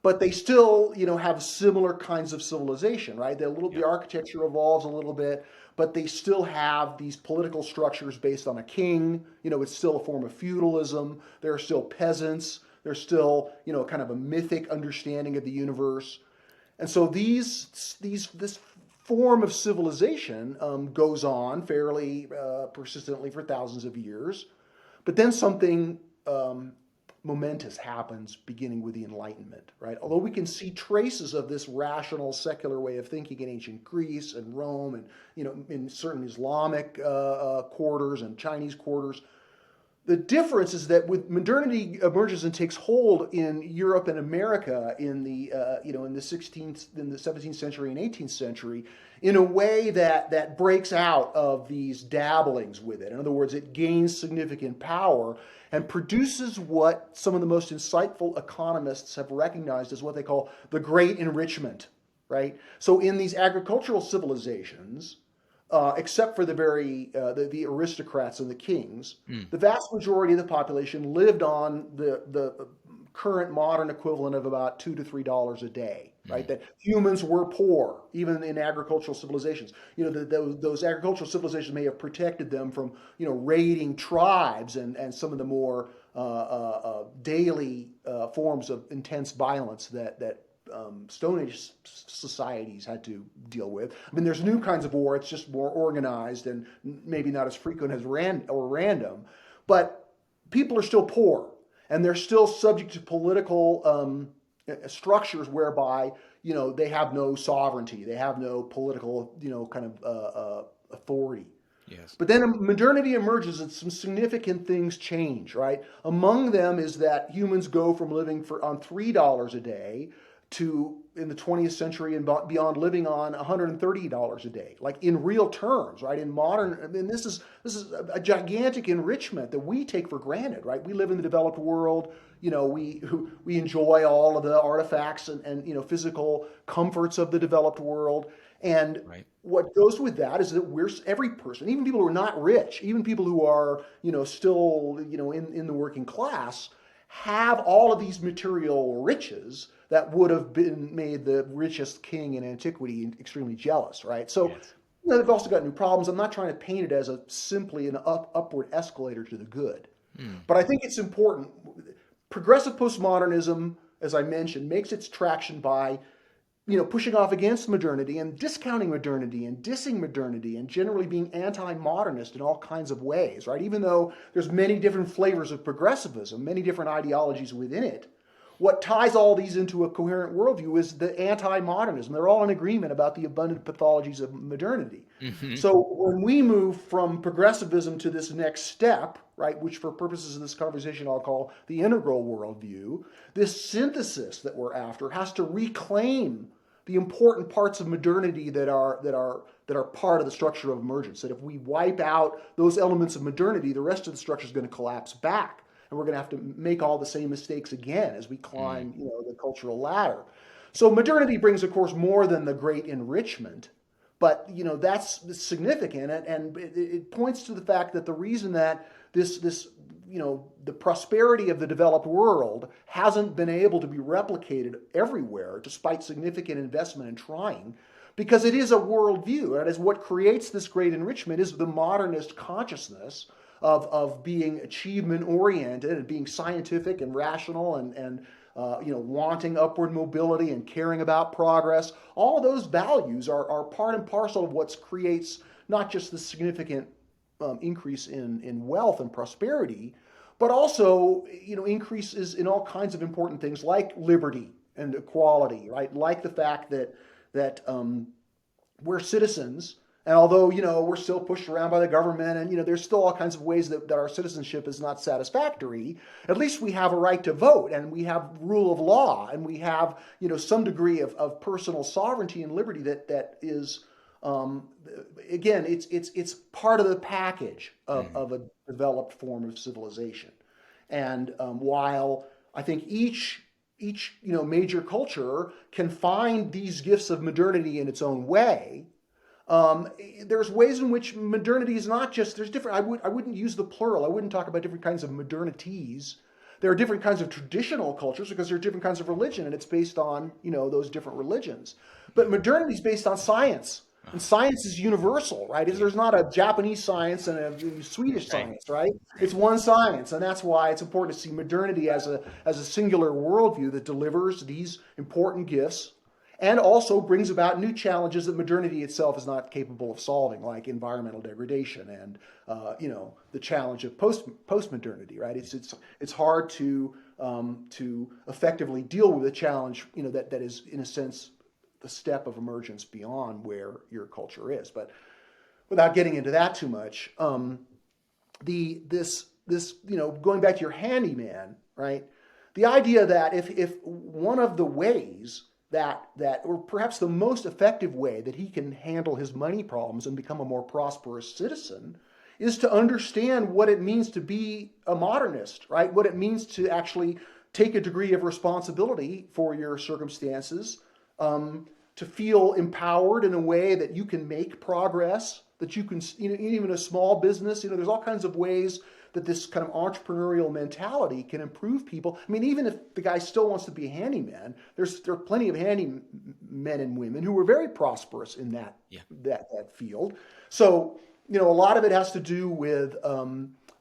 But they still, have similar kinds of civilization, right? The architecture evolves a little bit, but they still have these political structures based on a king. It's still a form of feudalism. There are still peasants. There's still, kind of a mythic understanding of the universe. And so this form of civilization goes on fairly persistently for thousands of years. But then something momentous happens beginning with the Enlightenment, right? Although we can see traces of this rational secular way of thinking in ancient Greece and Rome and, in certain Islamic quarters and Chinese quarters, the difference is that with modernity emerges and takes hold in Europe and America in the in the 17th century and 18th century in a way that breaks out of these dabblings with it. In other words, it gains significant power and produces what some of the most insightful economists have recognized as what they call the Great Enrichment, right? So in these agricultural civilizations, except for the aristocrats and the kings, the vast majority of the population lived on the current modern equivalent of about $2 to $3 a day, right? That humans were poor, even in agricultural civilizations. Those agricultural civilizations may have protected them from, raiding tribes and some of the more daily forms of intense violence that Stone Age societies had to deal with. I mean, there's new kinds of war. It's just more organized and maybe not as frequent as random. But people are still poor, and they're still subject to political structures whereby they have no sovereignty, they have no political kind of authority. Yes. But then modernity emerges and some significant things change, right? Among them is that humans go from living on $3 a day to, in the 20th century and beyond, living on $130 a day, like in real terms, right? In modern, I mean, this is a gigantic enrichment that we take for granted, right? We live in the developed world. We enjoy all of the artifacts and physical comforts of the developed world. And Right. what goes with that is that every person, even people who are not rich, even people who are, still, in the working class, have all of these material riches that would have been made the richest king in antiquity extremely jealous, right? So, Yes. they've also got new problems. I'm not trying to paint it as simply an upward escalator to the good. Mm. But I think it's important. Progressive postmodernism, as I mentioned, makes its traction by pushing off against modernity and discounting modernity and dissing modernity and generally being anti-modernist in all kinds of ways, right? Even though there's many different flavors of progressivism, many different ideologies within it, what ties all these into a coherent worldview is the anti-modernism. They're all in agreement about the abundant pathologies of modernity. Mm-hmm. So when we move from progressivism to this next step, right, which for purposes of this conversation I'll call the integral worldview, this synthesis that we're after has to reclaim the important parts of modernity that are part of the structure of emergence. That if we wipe out those elements of modernity, the rest of the structure is going to collapse back, and we're going to have to make all the same mistakes again as we climb, the cultural ladder. So modernity brings, of course, more than the great enrichment, but that's significant, and it points to the fact that the reason that this the prosperity of the developed world hasn't been able to be replicated everywhere, despite significant investment in trying, because it is a worldview. That is what creates this great enrichment, is the modernist consciousness of being achievement oriented and being scientific and rational and wanting upward mobility and caring about progress. All those values are part and parcel of what creates not just the significant increase in wealth and prosperity, but also increases in all kinds of important things like liberty and equality, right? Like the fact that we're citizens, and although we're still pushed around by the government, and there's still all kinds of ways that our citizenship is not satisfactory, at least we have a right to vote, and we have rule of law, and we have some degree of personal sovereignty and liberty that is. Again, it's part of the package of a developed form of civilization, and while I think each major culture can find these gifts of modernity in its own way, there's ways in which modernity is not just, there's different. I wouldn't use the plural. I wouldn't talk about different kinds of modernities. There are different kinds of traditional cultures because there are different kinds of religion, and it's based on those different religions. But modernity is based on science. And science is universal, right? There's not a Japanese science and a Swedish science, right? It's one science, and that's why it's important to see modernity as a singular worldview that delivers these important gifts and also brings about new challenges that modernity itself is not capable of solving, like environmental degradation and the challenge of post-modernity, right? It's hard to effectively deal with a challenge that is, in a sense, the step of emergence beyond where your culture is. But without getting into that too much, this going back to your handyman, right? The idea that if one of the ways that or perhaps the most effective way that he can handle his money problems and become a more prosperous citizen is to understand what it means to be a modernist, right? What it means to actually take a degree of responsibility for your circumstances, to feel empowered in a way that you can make progress, that you can, even a small business, there's all kinds of ways that this kind of entrepreneurial mentality can improve people. I mean, even if the guy still wants to be a handyman, there are plenty of handymen and women who were very prosperous in that field. So, a lot of it has to do with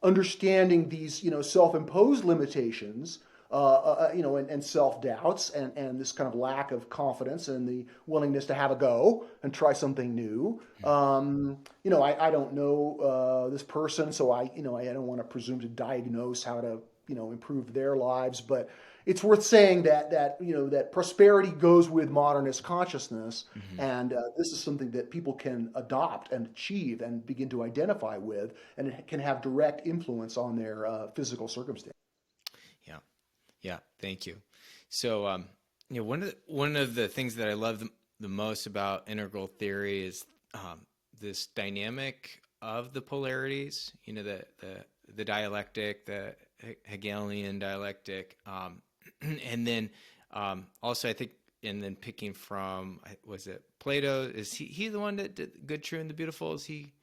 understanding these, self-imposed limitations, and self-doubts and this kind of lack of confidence and the willingness to have a go and try something new. I don't know this person, so I don't want to presume to diagnose how to improve their lives. But it's worth saying that prosperity goes with modernist consciousness, Hmm. and this is something that people can adopt and achieve and begin to identify with, and it can have direct influence on their physical circumstance. Yeah. Yeah. Thank you. So, one of the things that I love the most about integral theory is this dynamic of the polarities. The dialectic, the Hegelian dialectic, and then also I think, and then picking from, was it Plato? Is he the one that did Good, True, and the Beautiful? Is he?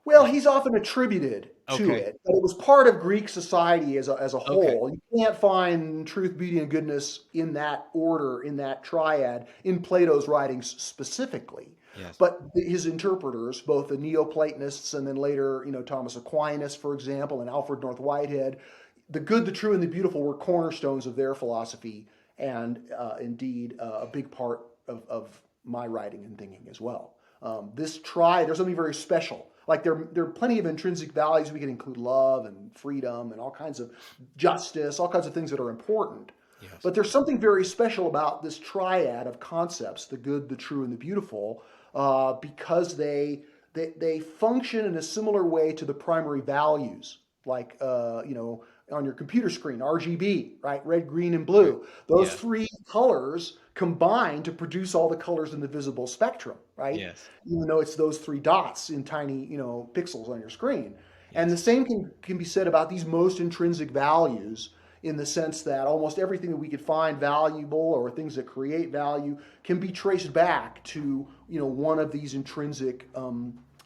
Well, he's often attributed to Okay. it, but it was part of Greek society as a Okay. whole. You can't find truth, beauty, and goodness in that order, in that triad, in Plato's writings specifically. Yes. But his interpreters, both the Neoplatonists and then later, Thomas Aquinas, for example, and Alfred North Whitehead, the good, the true, and the beautiful were cornerstones of their philosophy, and indeed a big part of my writing and thinking as well. There's something very special. Like there are plenty of intrinsic values. We can include love and freedom and all kinds of justice, all kinds of things that are important. Yes. But there's something very special about this triad of concepts, the good, the true, and the beautiful, because they function in a similar way to the primary values, like on your computer screen, RGB, right? Red, green, and Right. blue. Those Yes. three colors combine to produce all the colors in the visible spectrum, right? Yes. Even though it's those three dots in tiny, pixels on your screen. And the Yes. same can be said about these most intrinsic values, in the sense that almost everything that we could find valuable or things that create value can be traced back to one of these intrinsic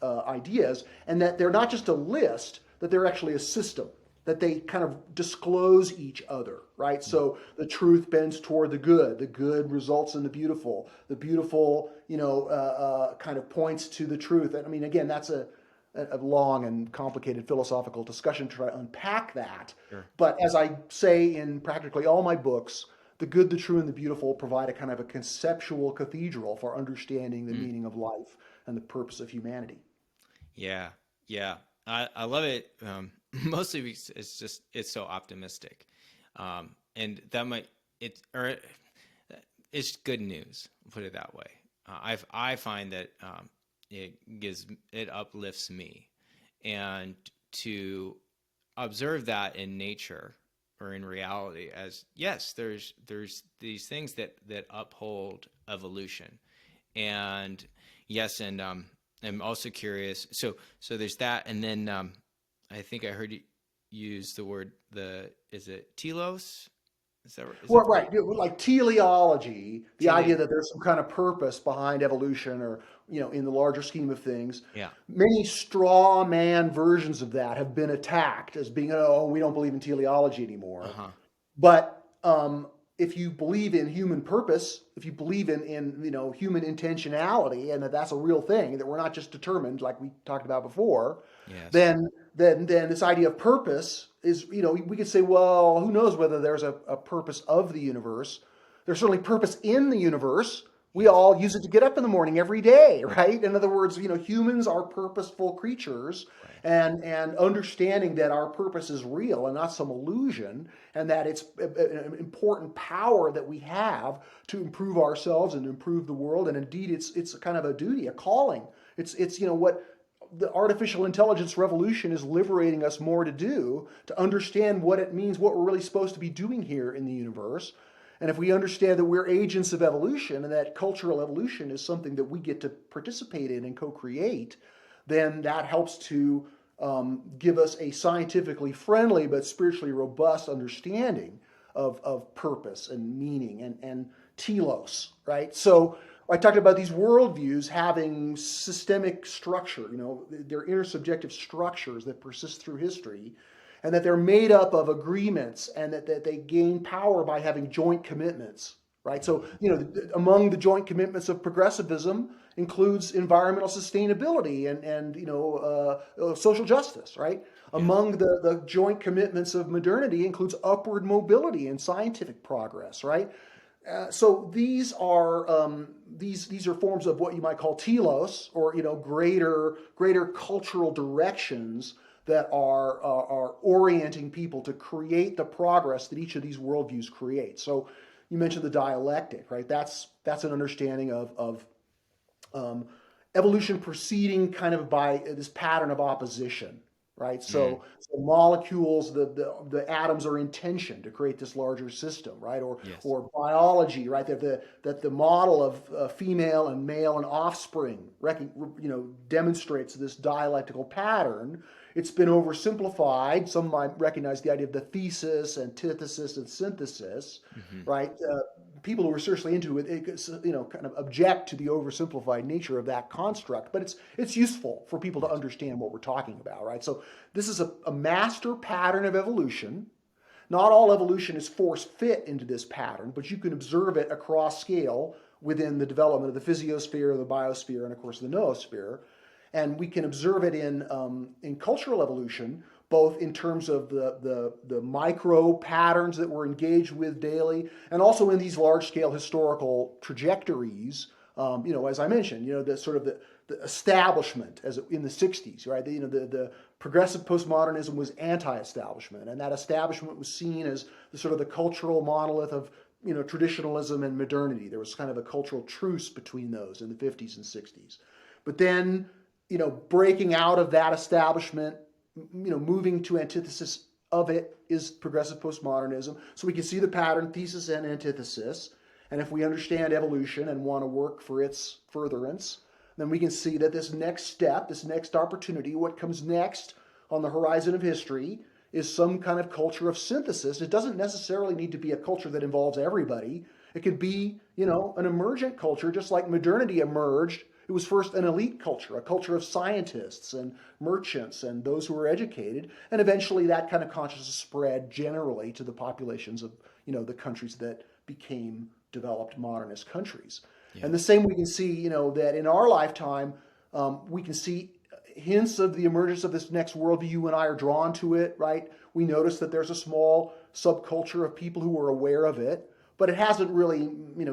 ideas, and that they're not just a list, that they're actually a system, that they kind of disclose each other, right? So the truth bends toward the good results in the beautiful kind of points to the truth. And I mean, again, that's a long and complicated philosophical discussion to try to unpack that. Sure. But as I say in practically all my books, the good, the true, and the beautiful provide a kind of a conceptual cathedral for understanding the Mm. meaning of life and the purpose of humanity. Yeah. Yeah. I love it. Mostly because it's so optimistic. And that might, it's good news, put it that way. I find that it uplifts me, and to observe that in nature or in reality, as yes, there's these things that uphold evolution, and yes, and I'm also curious. So there's that, and then I think I heard you use the word, is it telos? Is that right? Is Well, that the right. word? Like teleology, the idea Tele. that there's some kind of purpose behind evolution, or, in the larger scheme of things. Yeah. Many straw man versions of that have been attacked as being, oh, we don't believe in teleology Uh anymore. huh. But if you believe in human purpose, if you believe in human intentionality, and that that's a real thing, that we're not just determined like we talked about before, Yes. then this idea of purpose is, we could say, well, who knows whether there's a purpose of the universe. There's certainly purpose in the universe. We Yes. all use it to get up in the morning every day, right? In other words, humans are purposeful creatures, Right. and understanding that our purpose is real and not some illusion, and that it's an important power that we have to improve ourselves and improve the world. And indeed, it's kind of a duty, a calling. It's what the artificial intelligence revolution is liberating us more to do, to understand what it means, what we're really supposed to be doing here in the universe. And if we understand that we're agents of evolution, and that cultural evolution is something that we get to participate in and co-create, then that helps to give us a scientifically friendly but spiritually robust understanding of purpose and meaning and telos, right? So I talked about these worldviews having systemic structure, they're intersubjective structures that persist through history, and that they're made up of agreements, and that they gain power by having joint commitments, right? So, among the joint commitments of progressivism includes environmental sustainability and social justice, right? Yes. Among the joint commitments of modernity includes upward mobility and scientific progress, right? So these are forms of what you might call telos, or greater cultural directions that are orienting people to create the progress that each of these worldviews creates. So you mentioned the dialectic, right? That's an understanding of evolution proceeding kind of by this pattern of opposition, right? Mm. So molecules, the atoms are in tension to create this larger system, right? Yes. Or biology, right? That the model of female and male and offspring, demonstrates this dialectical pattern. It's been oversimplified. Some might recognize the idea of the thesis, antithesis, and synthesis, Hmm. right? People who are seriously into it, kind of object to the oversimplified nature of that construct, but it's useful for people to Yes. understand what we're talking about, right? So this is a master pattern of evolution. Not all evolution is force fit into this pattern, but you can observe it across scale within the development of the physiosphere, the biosphere, and of course the noosphere. And we can observe it in cultural evolution, both in terms of the micro patterns that we're engaged with daily, and also in these large scale historical trajectories. As I mentioned, the sort of the establishment as in the 60s, right? The progressive postmodernism was anti-establishment, and that establishment was seen as the sort of the cultural monolith of traditionalism and modernity. There was kind of a cultural truce between those in the 50s and 60s. But then, breaking out of that establishment, moving to antithesis of it is progressive postmodernism. So we can see the pattern, thesis and antithesis. And if we understand evolution and want to work for its furtherance, then we can see that this next step, this next opportunity, what comes next on the horizon of history is some kind of culture of synthesis. It doesn't necessarily need to be a culture that involves everybody. It could be, an emergent culture, just like modernity emerged. It was first an elite culture, a culture of scientists and merchants and those who were educated. And eventually that kind of consciousness spread generally to the populations of, the countries that became developed modernist countries. Yeah. And the same we can see, that in our lifetime, we can see hints of the emergence of this next worldview. You and I are drawn to it, right? We notice that there's a small subculture of people who are aware of it, but it hasn't really,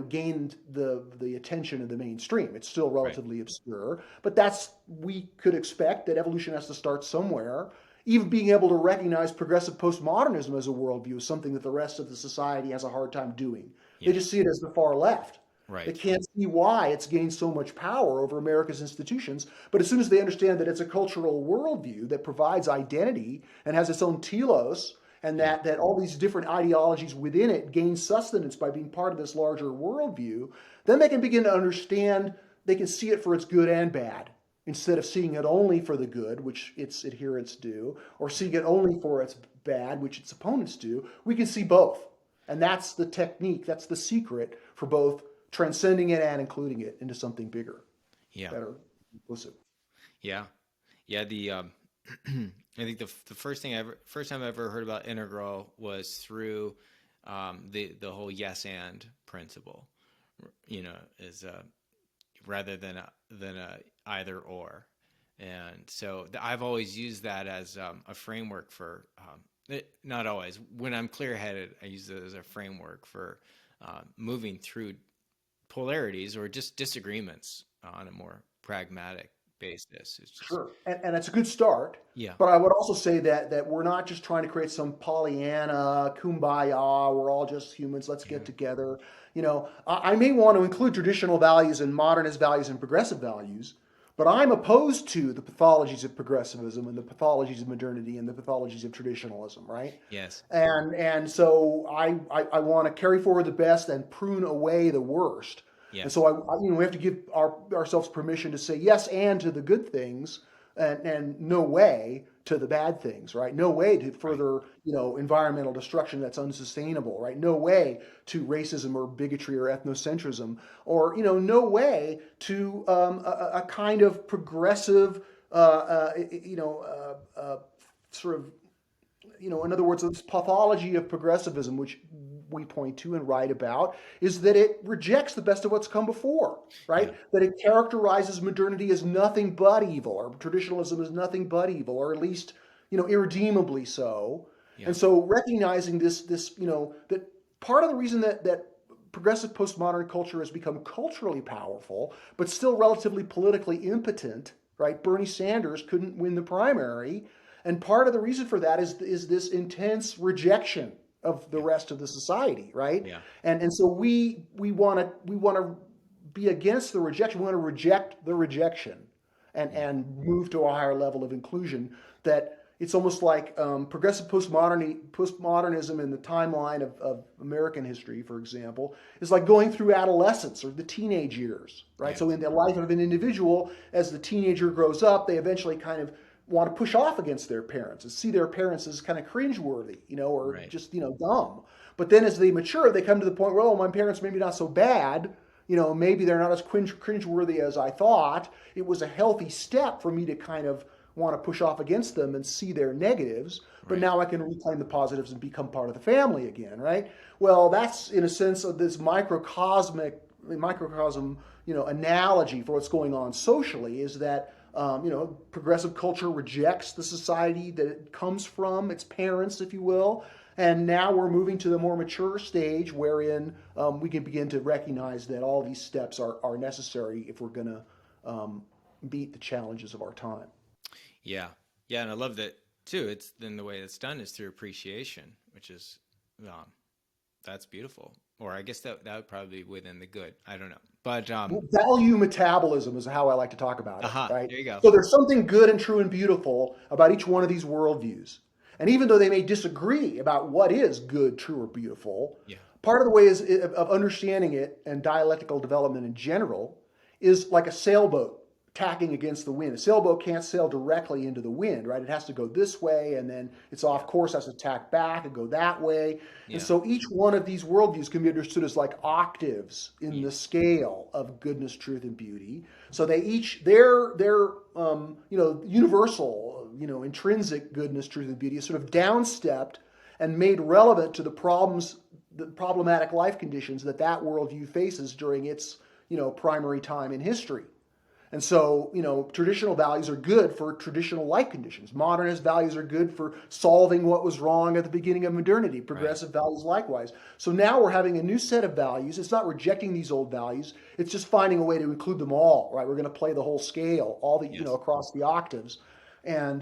gained the attention of the mainstream. It's still Right. relatively obscure, but we could expect that evolution has to start somewhere. Even being able to recognize progressive postmodernism as a worldview is something that the rest of the society has a hard time doing. They Yes. just see it as the far left. They Right. can't see why it's gained so much power over America's institutions. But as soon as they understand that it's a cultural worldview that provides identity and has its own telos, and Yeah. that all these different ideologies within it gain sustenance by being part of this larger worldview, then they can begin to understand, they can see it for its good and bad, instead of seeing it only for the good, which its adherents do, or seeing it only for its bad, which its opponents do. We can see both. And that's the technique, that's the secret for both transcending it and including it into something bigger, Yeah. better, inclusive. Yeah. Yeah. The I think the first time I ever heard about integral was through the whole yes and principle. Is rather than a either or, and so I've always used that as a framework for not always. When I'm clear headed, I use it as a framework for moving through polarities or just disagreements on a more pragmatic basis. It's just Sure, and it's a good start. yeah. But I would also say that we're not just trying to create some Pollyanna, kumbaya, we're all just humans, let's get Yeah. together. I may want to include traditional values and modernist values and progressive values, but I'm opposed to the pathologies of progressivism and the pathologies of modernity and the pathologies of traditionalism, right? Yes. And so I want to carry forward the best and prune away the worst. And Yes. so we have to give ourselves permission to say yes and to the good things, and no way to the bad things, right? No way to Right. further environmental destruction that's unsustainable, right? No way to racism or bigotry or ethnocentrism, or no way to a kind of progressive, sort of in other words, this pathology of progressivism, which we point to and write about, is that it rejects the best of what's come before, Yeah. right? That it characterizes modernity as nothing but evil, or traditionalism as nothing but evil, or at least, irredeemably so. Yeah. And so recognizing that part of the reason that progressive postmodern culture has become culturally powerful, but still relatively politically impotent, right? Bernie Sanders couldn't win the primary, And part of the reason for that is this intense rejection of the rest of the society, right? Yeah. And so we want to be against the rejection. We want to reject the rejection and move to a higher level of inclusion. That it's almost like progressive postmodernism in the timeline of American history, for example, is like going through adolescence or the teenage years, right? Yes. So in the life of an individual, as the teenager grows up, they eventually kind of want to push off against their parents and see their parents as kind of cringeworthy, or Right. just, dumb. But then as they mature, they come to the point where, oh, my parents maybe not so bad. Maybe they're not as cringeworthy as I thought. It was a healthy step for me to kind of want to push off against them and see their negatives, but Right. now I can reclaim the positives and become part of the family again, right? Well, that's in a sense of this microcosm, analogy for what's going on socially is that, progressive culture rejects the society that it comes from, its parents, if you will. And now we're moving to the more mature stage wherein we can begin to recognize that all these steps are necessary if we're going to beat the challenges of our time. Yeah. Yeah. And I love that too. It's then the way it's done is through appreciation, which is, that's beautiful. Or I guess that would probably be within the good. I don't know. But, Value metabolism is how I like to talk about it, aha, right? there you go. So there's something good and true and beautiful about each one of these worldviews. And even though they may disagree about what is good, true, or beautiful, Yeah. part of the way of understanding it and dialectical development in general is like a sailboat tacking against the wind. A sailboat can't sail directly into the wind, right? It has to go this way, and then it's off course, has to tack back and go that way. And Yeah. so each one of these worldviews can be understood as like octaves in the scale of goodness, truth, and beauty. So they each their universal, intrinsic goodness, truth, and beauty is sort of downstepped and made relevant to the problematic life conditions that worldview faces during its primary time in history. And so, traditional values are good for traditional life conditions. Modernist values are good for solving what was wrong at the beginning of modernity. Progressive values likewise. So now we're having a new set of values. It's not rejecting these old values. It's just finding a way to include them all, right? We're going to play the whole scale, all the, across the octaves. And,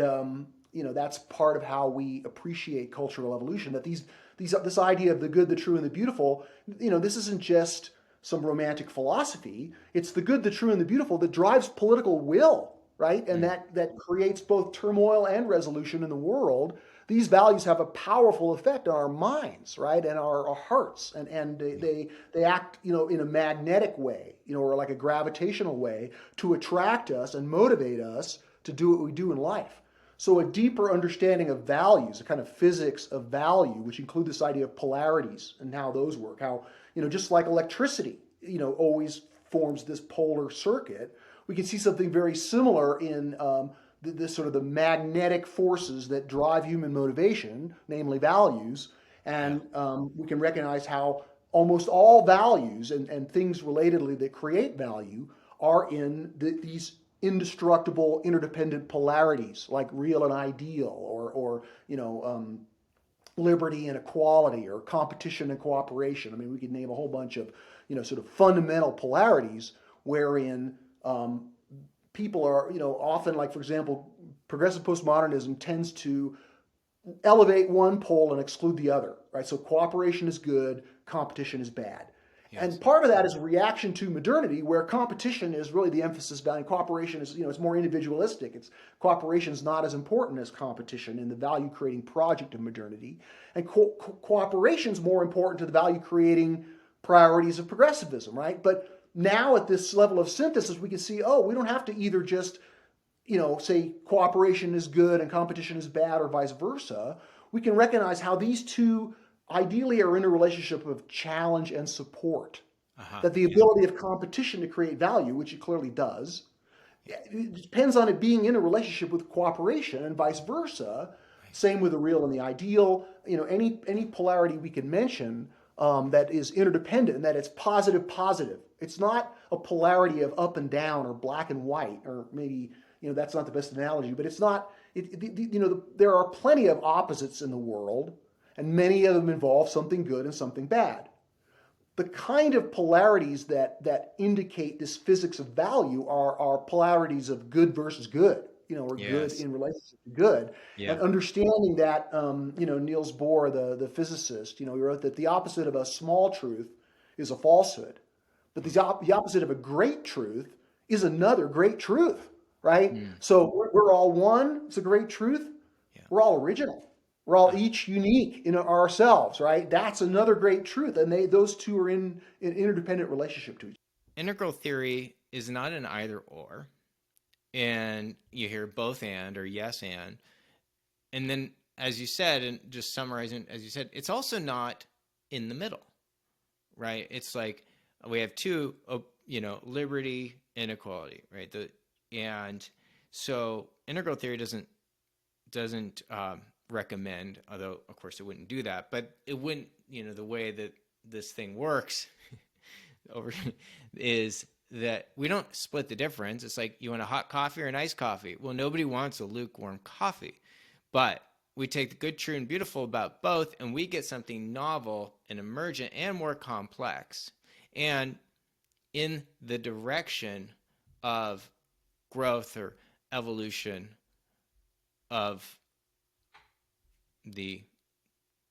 that's part of how we appreciate cultural evolution, that this idea of the good, the true, and the beautiful, this isn't just some romantic philosophy. It's the good, the true, and the beautiful that drives political will, right? And that creates both turmoil and resolution in the world. These values have a powerful effect on our minds, right? And our hearts. And they act, in a magnetic way, or like a gravitational way to attract us and motivate us to do what we do in life. So a deeper understanding of values, a kind of physics of value, which include this idea of polarities and how those work, how, just like electricity, always forms this polar circuit, we can see something very similar in this sort of the magnetic forces that drive human motivation, namely values. And we can recognize how almost all values and things relatedly that create value are in these indestructible, interdependent polarities, like real and ideal, or liberty and equality, or competition and cooperation. I mean, we could name a whole bunch of, sort of fundamental polarities wherein people are, often, like, for example, progressive postmodernism tends to elevate one pole and exclude the other, right? So cooperation is good, competition is bad. Yes. And part of that is a reaction to modernity, where competition is really the emphasis value. Cooperation is, it's more individualistic. Cooperation is not as important as competition in the value-creating project of modernity. And cooperation is more important to the value-creating priorities of progressivism, right? But now at this level of synthesis, we can see, we don't have to either just, say cooperation is good and competition is bad, or vice versa. We can recognize how these two ideally are in a relationship of challenge and support. That the ability of competition to create value, which it clearly does, it depends on it being in a relationship with cooperation, and vice versa. Same with the real and the ideal. Any polarity we can mention that is interdependent, and that it's positive. It's not a polarity of up and down or black and white, or maybe that's not the best analogy, but it's not. There are plenty of opposites in the world, and many of them involve something good and something bad. The kind of polarities that indicate this physics of value are polarities of good versus good, or good Yes. in relationship to good, Yeah. and understanding that, Niels Bohr, the physicist, he wrote that the opposite of a small truth is a falsehood, but the opposite of a great truth is another great truth, right? Mm. So we're all one. It's a great truth. Yeah. We're all original. We're all each unique in ourselves, right? That's another great truth, and those two are in an interdependent relationship to each Integral theory is not an either or. And you hear both and or yes and. And then, as you said, and just summarizing, as you said, it's also not in the middle, right? It's like we have two, liberty and equality, right? And so integral theory doesn't recommend, although of course it wouldn't do that, but it wouldn't, the way that this thing works over is that we don't split the difference. It's like, you want a hot coffee or an iced coffee? Well, nobody wants a lukewarm coffee, but we take the good, true, and beautiful about both, and we get something novel and emergent and more complex, and in the direction of growth or evolution of the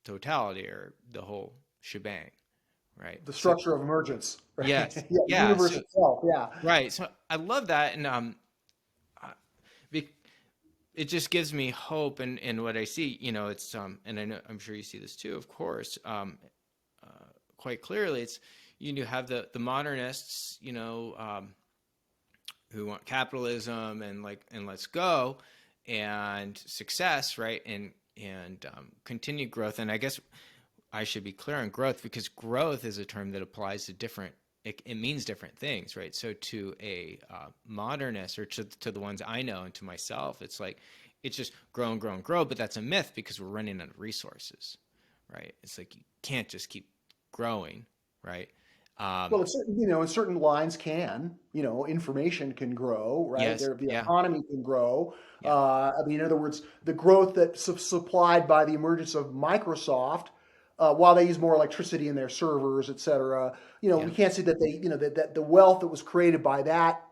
totality or the whole shebang, right? the So structure of emergence, right? yes, Yeah, the yeah. universe So itself. Yeah. right. So I love that, and it just gives me hope in what I see. It's and I'm sure you see this too, of course, quite clearly. It's have the modernists, who want capitalism and let's go and success, right, and continued growth. And I guess I should be clear on growth, because growth is a term that applies to different. It means different things, right? So to a modernist, or to the ones I know and to myself, it's like it's just grow and grow and grow. But that's a myth, because we're running out of resources, right? It's like you can't just keep growing, right? Well, it's, in certain lines information can grow, right? Yes, The yeah, economy can grow. yeah, In other words, the growth that's supplied by the emergence of Microsoft, while they use more electricity in their servers, et cetera, yeah, we can't say that that the wealth that was created by that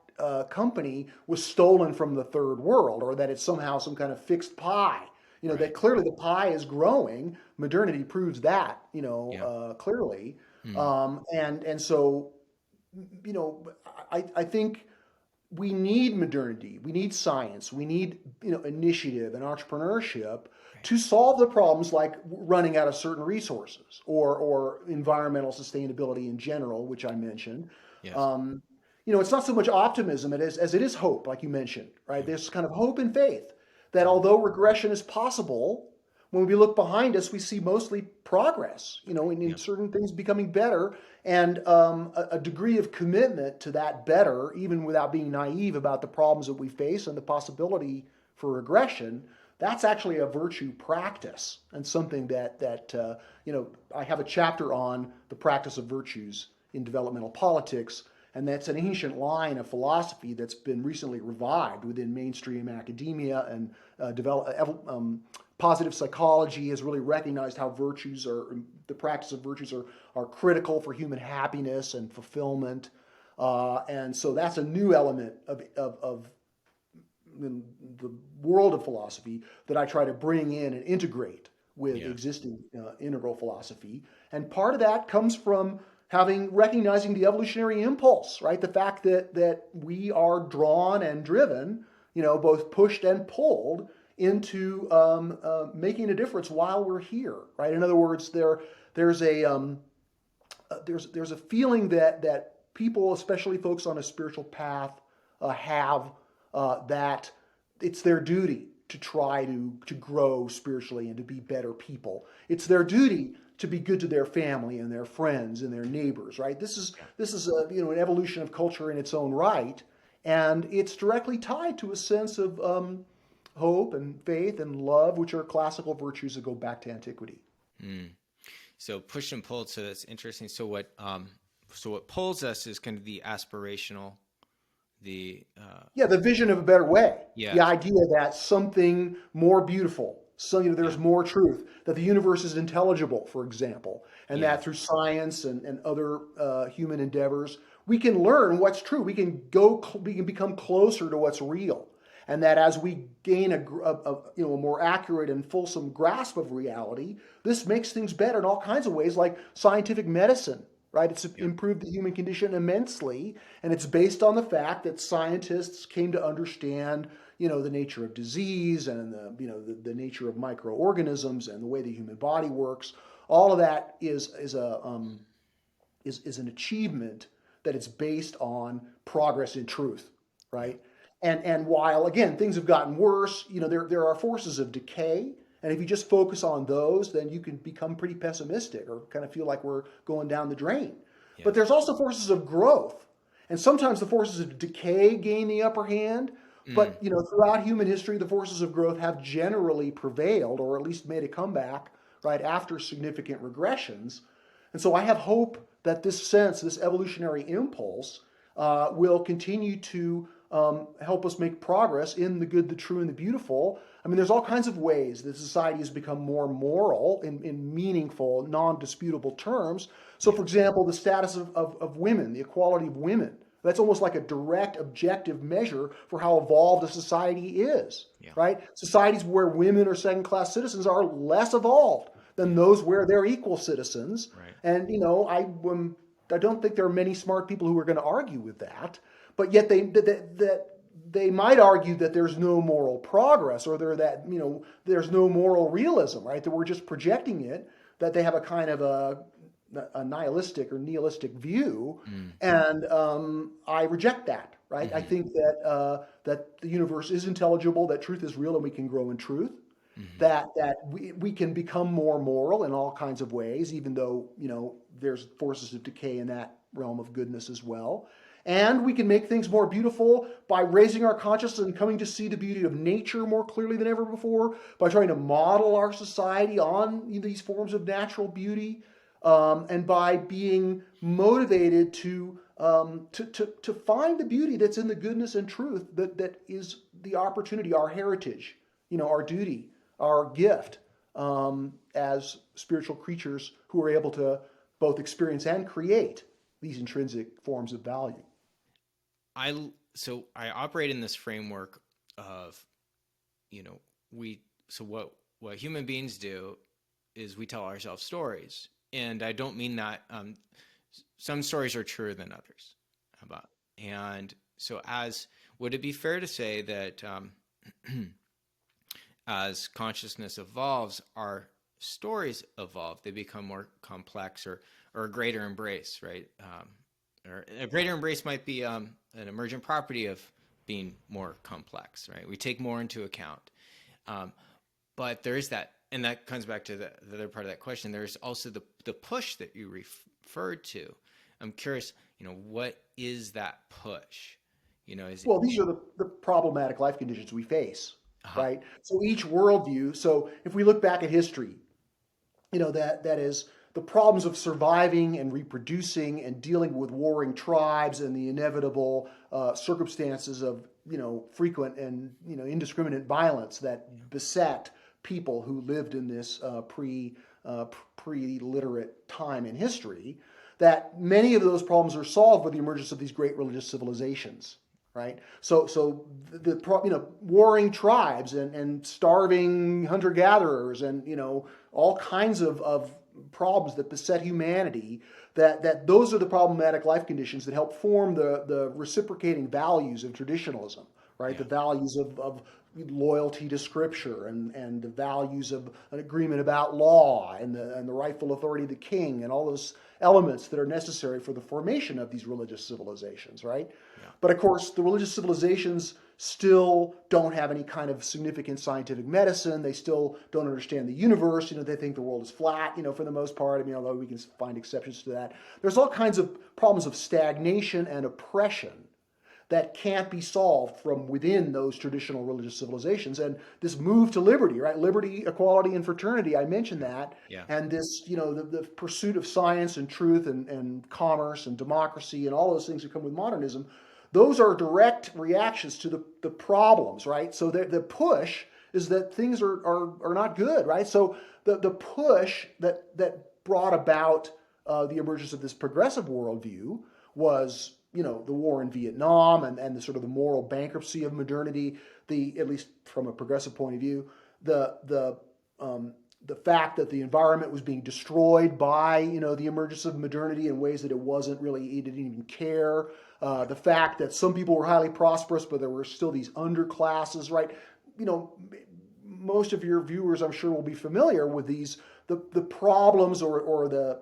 company was stolen from the third world, or that it's somehow some kind of fixed pie. That right, clearly the pie is growing. Modernity proves that, yeah, clearly. mm, And so, you know, I think we need modernity, we need science, we need initiative and entrepreneurship right, to solve the problems like running out of certain resources, or environmental sustainability in general, which I mentioned. yes, Um, it's not so much optimism as it is hope, like you mentioned, right? yeah, There's kind of hope and faith that mm, although regression is possible, when we look behind us, we see mostly progress, in yeah, certain things becoming better, and a degree of commitment to that better, even without being naive about the problems that we face and the possibility for regression. That's actually a virtue practice, and something that I have a chapter on the practice of virtues in developmental politics, and that's an ancient line of philosophy that's been recently revived within mainstream academia, and positive psychology has really recognized how the practice of virtues are critical for human happiness and fulfillment. And so that's a new element of the world of philosophy that I try to bring in and integrate with yeah, existing integral philosophy. And part of that comes from recognizing the evolutionary impulse, right? The fact that we are drawn and driven, both pushed and pulled into making a difference while we're here, right? In other words, there's a feeling that people, especially folks on a spiritual path, have, that it's their duty to try to grow spiritually and to be better people. It's their duty to be good to their family and their friends and their neighbors, right? This is an evolution of culture in its own right, and it's directly tied to a sense of hope and faith and love, which are classical virtues that go back to antiquity. mm. So push and pull. So that's interesting. So what pulls us is kind of the aspirational, the Yeah, the vision of a better way, the yes, idea that something more beautiful, so yeah, there's more truth, that the universe is intelligible, for example, and yeah, that through science and other human endeavors, we can learn what's true. We can become closer to what's real. and that as we gain a more accurate and fulsome grasp of reality, this makes things better in all kinds of ways, like scientific medicine. Right? It's Yeah. improved the human condition immensely, and it's based on the fact that scientists came to understand, the nature of disease and the nature of microorganisms and the way the human body works. All of that is an achievement that it's based on progress in truth, Yeah. right? And while again things have gotten worse, there are forces of decay, and if you just focus on those, then you can become pretty pessimistic or kind of feel like we're going down the drain. But Yes. there's also forces of growth, and sometimes the forces of decay gain the upper hand. Mm. But throughout human history, the forces of growth have generally prevailed, or at least made a comeback, right after significant regressions. And so I have hope that this evolutionary impulse, will continue to help us make progress in the good, the true, and the beautiful. I mean, there's all kinds of ways that society has become more moral in meaningful, non-disputable terms. So, Yeah. for example, the status of women, the equality of women. That's almost like a direct, objective measure for how evolved a society is, Yeah. right? Societies where women are second-class citizens are less evolved than Yeah. those where they're equal citizens. Right. And I don't think there are many smart people who are going to argue with that. But yet they might argue that there's no moral progress, or there's no moral realism, right? That we're just projecting it. That they have a kind of a nihilistic or nihilistic view, Mm. and I reject that. Right? I Mm-hmm. think that the universe is intelligible, that truth is real, and we can grow in truth. Mm-hmm. That we can become more moral in all kinds of ways, even though there's forces of decay in that realm of goodness as well. And we can make things more beautiful by raising our consciousness and coming to see the beauty of nature more clearly than ever before, by trying to model our society on these forms of natural beauty, and by being motivated to find the beauty that's in the goodness and truth that is the opportunity, our heritage, our duty, our gift, as spiritual creatures who are able to both experience and create these intrinsic forms of value. I operate in this framework of, we so what human beings do is we tell ourselves stories, and I don't mean that some stories are truer than others. About and so as would it be fair to say that as consciousness evolves, our stories evolve. They become more complex, or a greater embrace, right? Or a greater embrace might be an emergent property of being more complex, right? We take more into account. But there is that, and that comes back to the other part of that question. There's also the push that you referred to. I'm curious, what is that push? Well, these are the problematic life conditions we face, Uh-huh. right? So each worldview. So if we look back at history, that is the problems of surviving and reproducing and dealing with warring tribes and the inevitable circumstances of frequent and indiscriminate violence that beset people who lived in this pre-literate time in history. That many of those problems are solved with the emergence of these great religious civilizations, right? So the warring tribes and starving hunter gatherers and all kinds of problems that beset humanity. That those are the problematic life conditions that help form the reciprocating values of traditionalism, right? Yeah. The values of loyalty to scripture and the values of an agreement about law and the rightful authority of the king and all those elements that are necessary for the formation of these religious civilizations, right? Yeah. But of course, the religious civilizations still don't have any kind of significant scientific medicine. They still don't understand the universe. They think the world is flat, for the most part. I mean, although we can find exceptions to that. There's all kinds of problems of stagnation and oppression that can't be solved from within those traditional religious civilizations. And this move to liberty, right? Liberty, equality, and fraternity, I mentioned that. Yeah. And this, the pursuit of science and truth and commerce and democracy and all those things that come with modernism, those are direct reactions to the problems, right? So the push is that things are not good, right? So the push that brought about the emergence of this progressive worldview was the war in Vietnam and the sort of the moral bankruptcy of modernity, at least from a progressive point of view, the fact that the environment was being destroyed by the emergence of modernity in ways that it didn't even care. The fact that some people were highly prosperous, but there were still these underclasses, right? Most of your viewers, I'm sure, will be familiar with the problems or the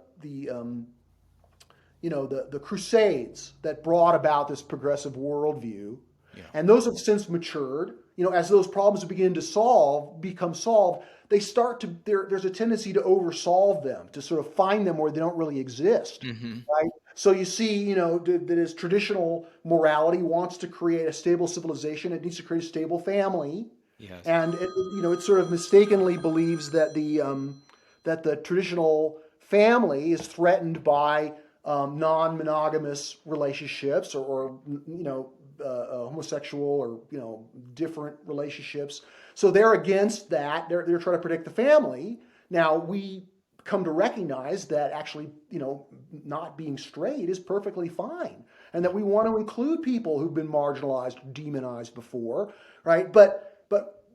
crusades that brought about this progressive worldview. Yeah. And those have since matured. As those problems begin to become solved, there's a tendency to oversolve them, to sort of find them where they don't really exist, right? So you see, that as traditional morality wants to create a stable civilization, it needs to create a stable family. Yes. And it sort of mistakenly believes that the traditional family is threatened by non-monogamous relationships or homosexual or different relationships. So they're against that. They're trying to protect the family. Now we come to recognize that actually not being straight is perfectly fine, and that we want to include people who've been marginalized, demonized before, right? But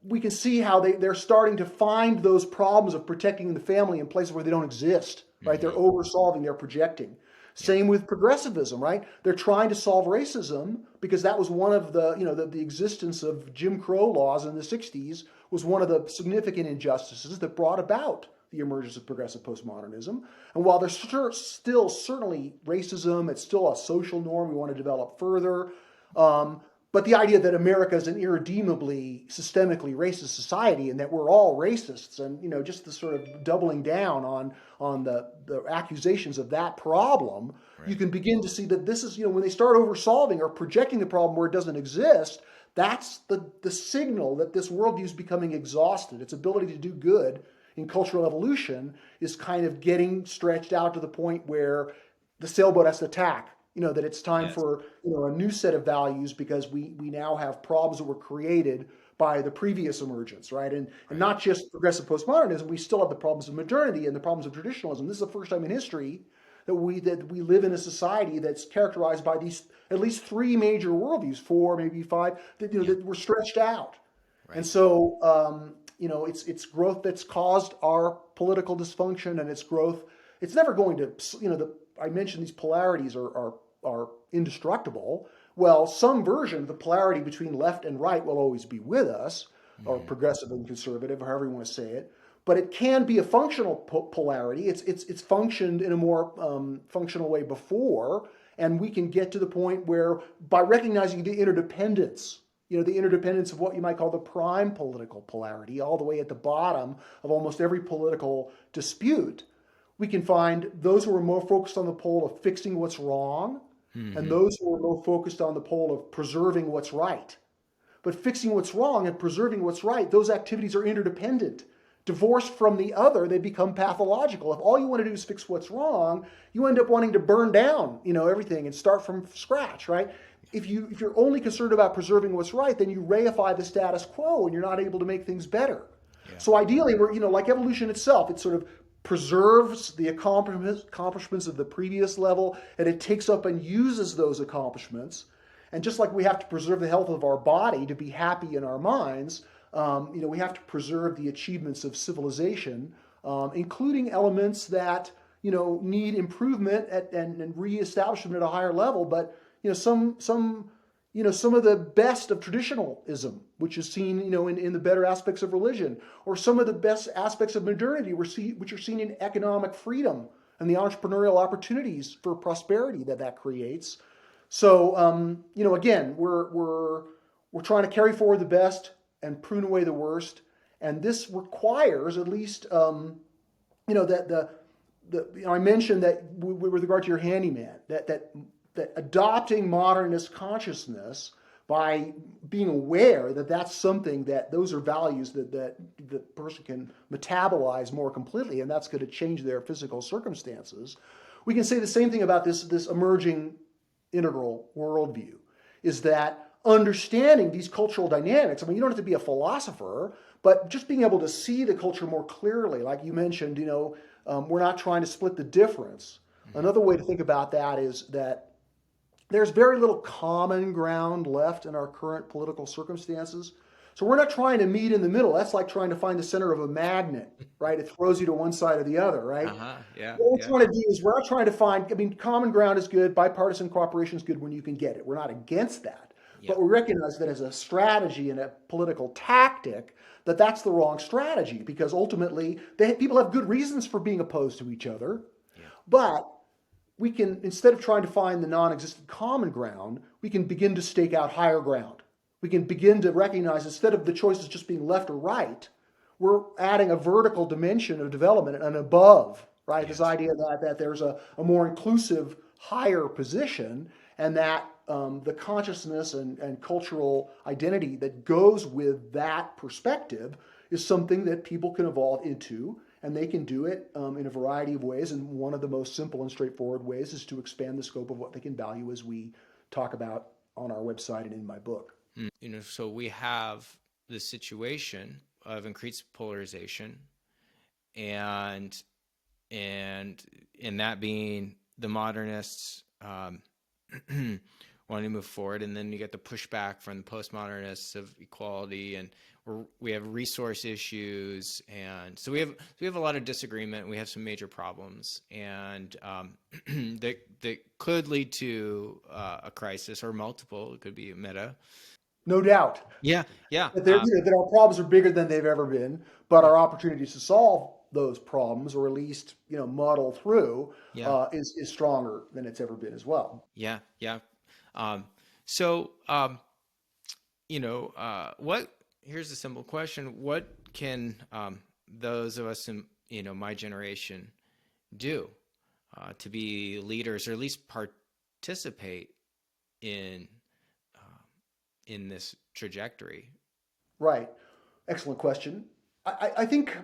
we can see how they're starting to find those problems of protecting the family in places where they don't exist, right? They're oversolving, they're projecting. Same with progressivism, right? They're trying to solve racism because that was one of the existence of Jim Crow laws in the 60s was one of the significant injustices that brought about the emergence of progressive postmodernism. And while there's still certainly racism, it's still a social norm we want to develop further. But the idea that America is an irredeemably systemically racist society and that we're all racists, and just the sort of doubling down on the accusations of that problem, right. You can begin to see that this is when they start oversolving or projecting the problem where it doesn't exist, that's the signal that this worldview is becoming exhausted. Its ability to do good in cultural evolution is kind of getting stretched out to the point where the sailboat has to tack. That it's time for a new set of values because we now have problems that were created by the previous emergence, right? And not just progressive postmodernism, we still have the problems of modernity and the problems of traditionalism. This is the first time in history that we live in a society that's characterized by these at least three major worldviews, 4, maybe 5, that were stretched out. Right. And so it's growth that's caused our political dysfunction, and it's growth. It's never going to I mentioned these polarities are indestructible. Well, some version of the polarity between left and right will always be with us, or progressive and conservative, or however you want to say it. But it can be a functional polarity. It's functioned in a more functional way before, and we can get to the point where, by recognizing the interdependence, the interdependence of what you might call the prime political polarity, all the way at the bottom of almost every political dispute, we can find those who are more focused on the pole of fixing what's wrong and those who are more focused on the pole of preserving what's right. But fixing what's wrong and preserving what's right, those activities are interdependent. Divorced from the other, they become pathological. If all you want to do is fix what's wrong, you end up wanting to burn down, everything and start from scratch, right? If you're only concerned about preserving what's right, then you reify the status quo and you're not able to make things better. Yeah. So ideally, we're, like evolution itself, it's sort of preserves the accomplishments of the previous level, and it takes up and uses those accomplishments. And just like we have to preserve the health of our body to be happy in our minds, we have to preserve the achievements of civilization, including elements that need improvement and reestablishment at a higher level. But some of the best of traditionalism, which is seen, in the better aspects of religion, or some of the best aspects of modernity, which are seen in economic freedom and the entrepreneurial opportunities for prosperity that creates. So, again, we're trying to carry forward the best and prune away the worst, and this requires at least, that I mentioned that with regard to your handyman, that adopting modernist consciousness by being aware that that's something that those are values that the person can metabolize more completely, and that's going to change their physical circumstances. We can say the same thing about this emerging integral worldview, is that understanding these cultural dynamics, you don't have to be a philosopher, but just being able to see the culture more clearly, like you mentioned, we're not trying to split the difference. Another way to think about that is that there's very little common ground left in our current political circumstances. So we're not trying to meet in the middle. That's like trying to find the center of a magnet, right? It throws you to one side or the other, right? Uh-huh. Yeah. What we're Yeah. trying to do is we're not trying to find, I mean, common ground is good, bipartisan cooperation is good when you can get it. We're not against that. Yeah. But we recognize that as a strategy and a political tactic, that that's the wrong strategy because ultimately people have good reasons for being opposed to each other. Yeah. But we can, instead of trying to find the non-existent common ground, we can begin to stake out higher ground. We can begin to recognize instead of the choices just being left or right, we're adding a vertical dimension of development and above, right? This Yes. idea that there's a more inclusive, higher position and that the consciousness and cultural identity that goes with that perspective is something that people can evolve into, and they can do it in a variety of ways. And one of the most simple and straightforward ways is to expand the scope of what they can value, as we talk about on our website and in my book. So we have the situation of increased polarization, and in that being the modernists wanting to move forward, and then you get the pushback from the postmodernists of equality, and we have resource issues, and so we have a lot of disagreement. We have some major problems, and that could lead to a crisis or multiple. It could be a meta. No doubt. Yeah, yeah, That our problems are bigger than they've ever been, but our opportunities to solve those problems, or at least muddle through, yeah, is stronger than it's ever been as well. yeah, yeah. So, what? Here's a simple question: what can those of us in my generation do to be leaders, or at least participate in this trajectory? Right. Excellent question. I think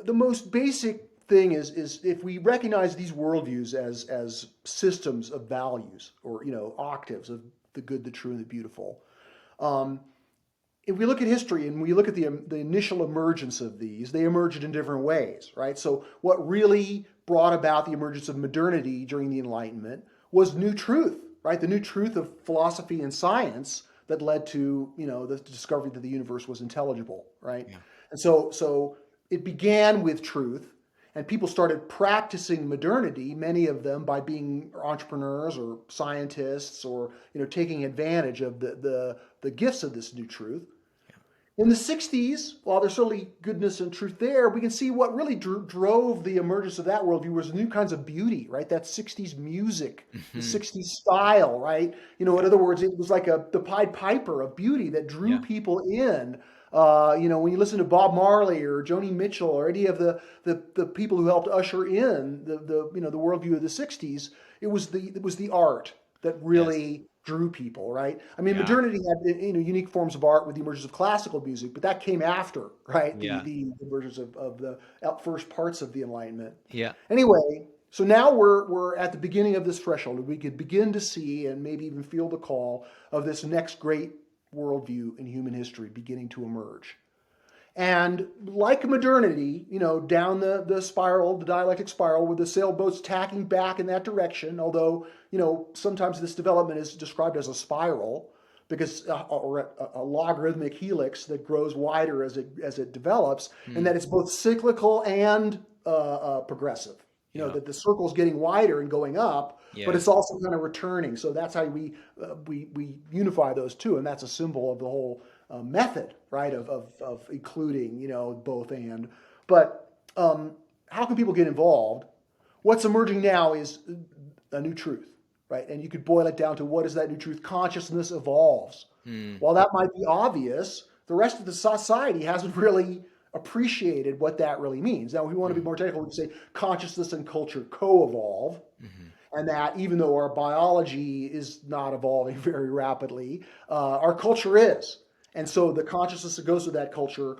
the most basic thing is if we recognize these worldviews as systems of values, or octaves of the good, the true, and the beautiful. If we look at history and we look at the initial emergence of these, they emerged in different ways, right? So what really brought about the emergence of modernity during the Enlightenment was new truth, right? The new truth of philosophy and science that led to the discovery that the universe was intelligible, right? Yeah. And so it began with truth, and people started practicing modernity, many of them by being entrepreneurs or scientists, or taking advantage of the gifts of this new truth. In the 60s, while there's certainly goodness and truth there, we can see what really drove the emergence of that worldview was new kinds of beauty, right? That 60s music, the 60s style, right? In other words, it was like the Pied Piper of beauty that drew Yeah. people in. When you listen to Bob Marley or Joni Mitchell or any of the people who helped usher in the worldview of the 60s, it was the art that Yes. really drew people, right? I mean, Yeah. modernity had unique forms of art with the emergence of classical music, but that came after, right? Yeah. The emergence of the first parts of the Enlightenment. Yeah. Anyway, so now we're at the beginning of this threshold, and we could begin to see and maybe even feel the call of this next great worldview in human history beginning to emerge. And like modernity, down the spiral, the dialectic spiral, with the sailboats tacking back in that direction, although, sometimes this development is described as a spiral, because or a logarithmic helix that grows wider as it develops, and that it's both cyclical and progressive. Yeah. That the circle's getting wider and going up, but it's Yes. also kind of returning. So that's how we unify those two, and that's a symbol of the whole method, right, of including, both and. But how can people get involved? What's emerging now is a new truth, right? And you could boil it down to, what is that new truth? Consciousness evolves. While that might be obvious, the rest of the society hasn't really appreciated what that really means. Now, if we want to be more technical, we can say consciousness and culture co-evolve. And that even though our biology is not evolving very rapidly, our culture is. And so the consciousness that goes with that culture,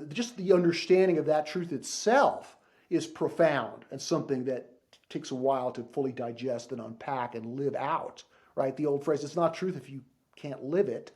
just the understanding of that truth itself is profound, and something that takes a while to fully digest and unpack and live out, right? The old phrase, it's not truth if you can't live it.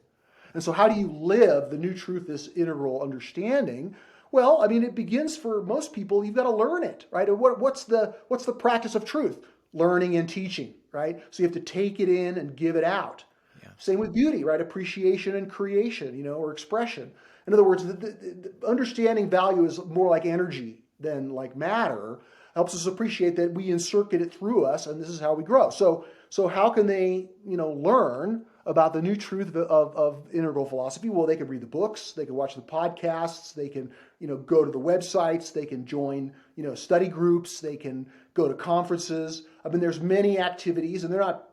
And so how do you live the new truth, this integral understanding? Well, I mean, it begins for most people, you've got to learn it, right? What's the practice of truth? Learning and teaching, right? So you have to take it in and give it out. Yeah. Same with beauty, right? Appreciation and creation, or expression. In other words, the understanding value is more like energy than like matter. Helps us appreciate that we encirculate it through us, and this is how we grow. So how can they, learn about the new truth of integral philosophy? Well, they can read the books, they can watch the podcasts, they can, go to the websites, they can join, study groups, they can go to conferences. I mean, there's many activities, and they're not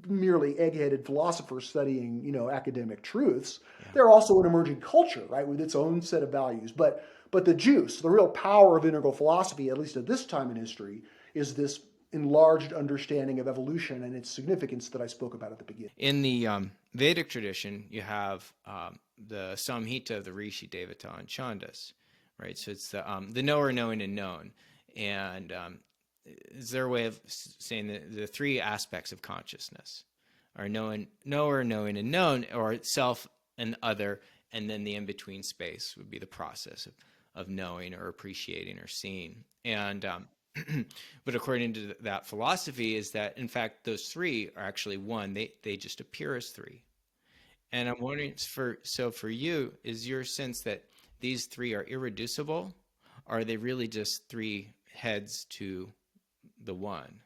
merely egg-headed philosophers studying, academic truths. Yeah. They're also an emerging culture, right, with its own set of values. But the juice, the real power of integral philosophy, at least at this time in history, is this enlarged understanding of evolution and its significance that I spoke about at the beginning. In the Vedic tradition, you have the Samhita of the Rishi, Devata, and Chandas, right? So it's the knower, knowing, and known. And is there a way of saying that the three aspects of consciousness are knower, knowing, and known, or self and other, and then the in-between space would be the process of knowing or appreciating or seeing. And but according to that philosophy is that, in fact, those three are actually one. They just appear as three. And I'm wondering, for you, is your sense that these three are irreducible, or are they really just three heads to the one?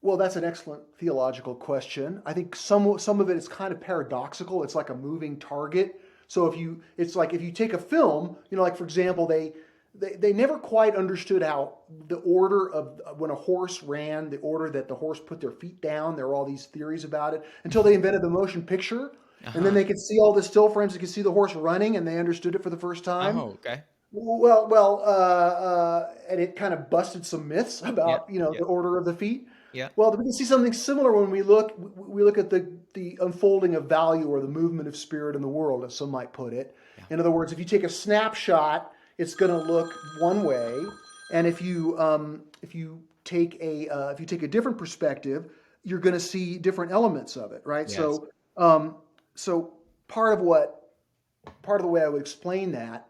Well, that's an excellent theological question. I think some of it is kind of paradoxical. It's like a moving target. So it's like if you take a film, like for example, they never quite understood how the order of when a horse ran, the order that the horse put their feet down. There were all these theories about it until they invented the motion picture. And then they could see all the still frames. They could see the horse running, and they understood it for the first time. Oh, okay. And it kind of busted some myths about Yeah. the order of the feet. Yeah. Well, we can see something similar when we look at the unfolding of value or the movement of spirit in the world, as some might put it. Yeah. In other words, if you take a snapshot, it's going to look one way, and if you take a different perspective, you're going to see different elements of it, right? Yes. So part of the way I would explain that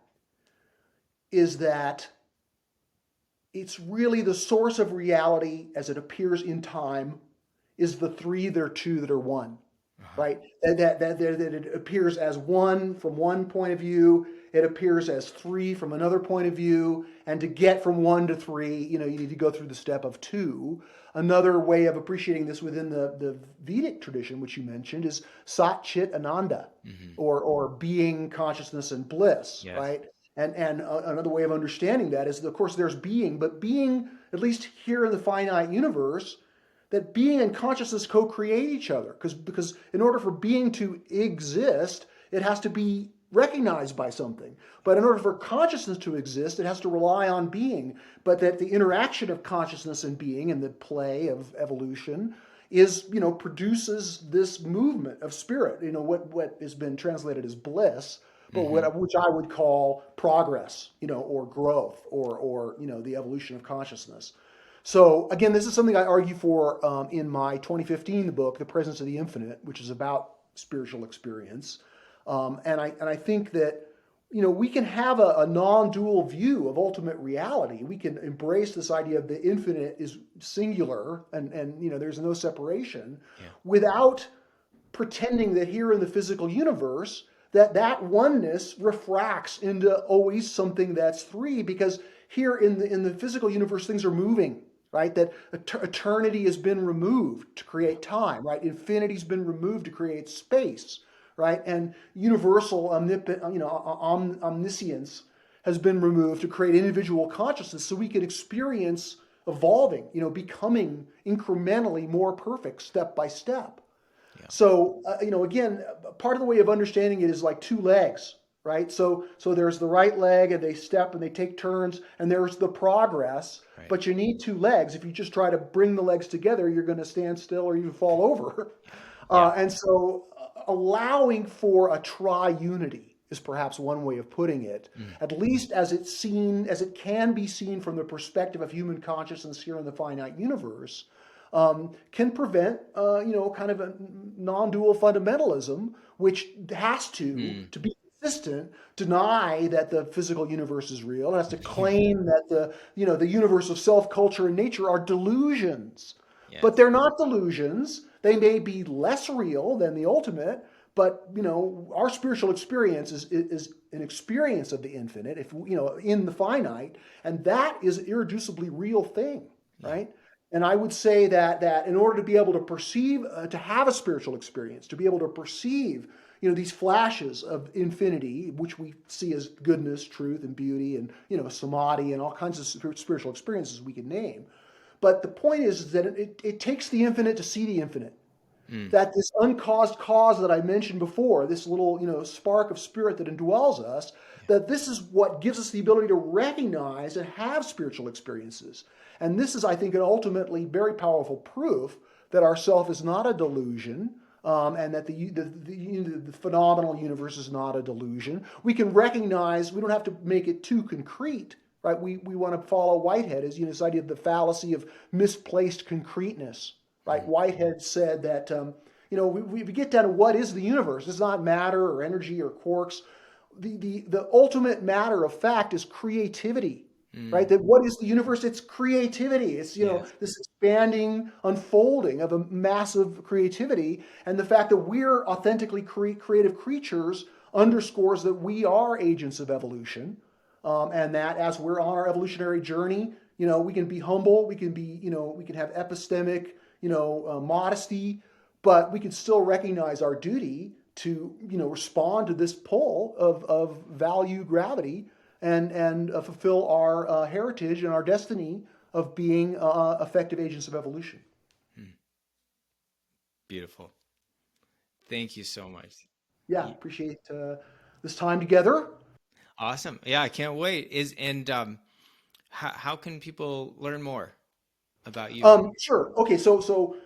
is that it's really the source of reality as it appears in time is the three, there are two that are one, right? That it appears as one from one point of view, it appears as three from another point of view, and to get from one to three, you need to go through the step of two. Another way of appreciating this within the Vedic tradition, which you mentioned, is Sat Chit Ananda, or being, consciousness, and bliss, Yes. right? And another way of understanding that is, of course, there's being, but being, at least here in the finite universe, that being and consciousness co-create each other. Because in order for being to exist, it has to be recognized by something. But in order for consciousness to exist, it has to rely on being. But that the interaction of consciousness and being and the play of evolution is, produces this movement of spirit, what has been translated as bliss, but which I would call progress, or growth, or the evolution of consciousness. So again, this is something I argue for in my 2015 book, The Presence of the Infinite, which is about spiritual experience. And I think that we can have a non-dual view of ultimate reality. We can embrace this idea of the infinite is singular, and there's no separation, without pretending that here in the physical universe that oneness refracts into always something that's three, because here in the physical universe things are moving, right? That eternity has been removed to create time, right? Infinity's been removed to create space, right? And universal omniscience has been removed to create individual consciousness, so we can experience evolving, becoming incrementally more perfect step by step. Yeah. So, again, part of the way of understanding it is like two legs, right? So there's the right leg, and they step and they take turns, and there's the progress, right. But you need two legs. If you just try to bring the legs together, you're going to stand still or even fall over. And so allowing for a tri-unity is perhaps one way of putting it, at least as it can be seen from the perspective of human consciousness here in the finite universe, can prevent, kind of a non-dual fundamentalism, which has to be consistent, deny that the physical universe is real. It has to claim that the universe of self, culture, and nature are delusions. But Yes. they're not delusions. They may be less real than the ultimate, but our spiritual experience is an experience of the infinite, if in the finite, and that is an irreducibly real thing, Yeah. right? And I would say that in order to be able to perceive, to have a spiritual experience, to be able to perceive, these flashes of infinity, which we see as goodness, truth, and beauty, and samadhi, and all kinds of spiritual experiences we can name. But the point is that it takes the infinite to see the infinite. Mm. That this uncaused cause that I mentioned before, this little spark of spirit that indwells us, that this is what gives us the ability to recognize and have spiritual experiences. And this is, I think, an ultimately very powerful proof that our self is not a delusion, and that the phenomenal universe is not a delusion. We can recognize, we don't have to make it too concrete, right? We want to follow Whitehead as this idea of the fallacy of misplaced concreteness, right? Mm. Whitehead said that we get down to what is the universe. It's not matter or energy or quarks. The ultimate matter of fact is creativity, right? Mm. That what is the universe? It's creativity. It's Yes. this expanding unfolding of a massive creativity, and the fact that we're authentically creative creatures underscores that we are agents of evolution, and that as we're on our evolutionary journey, we can be humble, we can be we can have epistemic modesty, but we can still recognize our duty to respond to this pull of value gravity, and fulfill our heritage and our destiny of being effective agents of evolution. Mm. Beautiful. Thank you so much. Yeah, Y- appreciate this time together. Awesome. Yeah, I can't wait. How can people learn more about you? Sure. Okay, so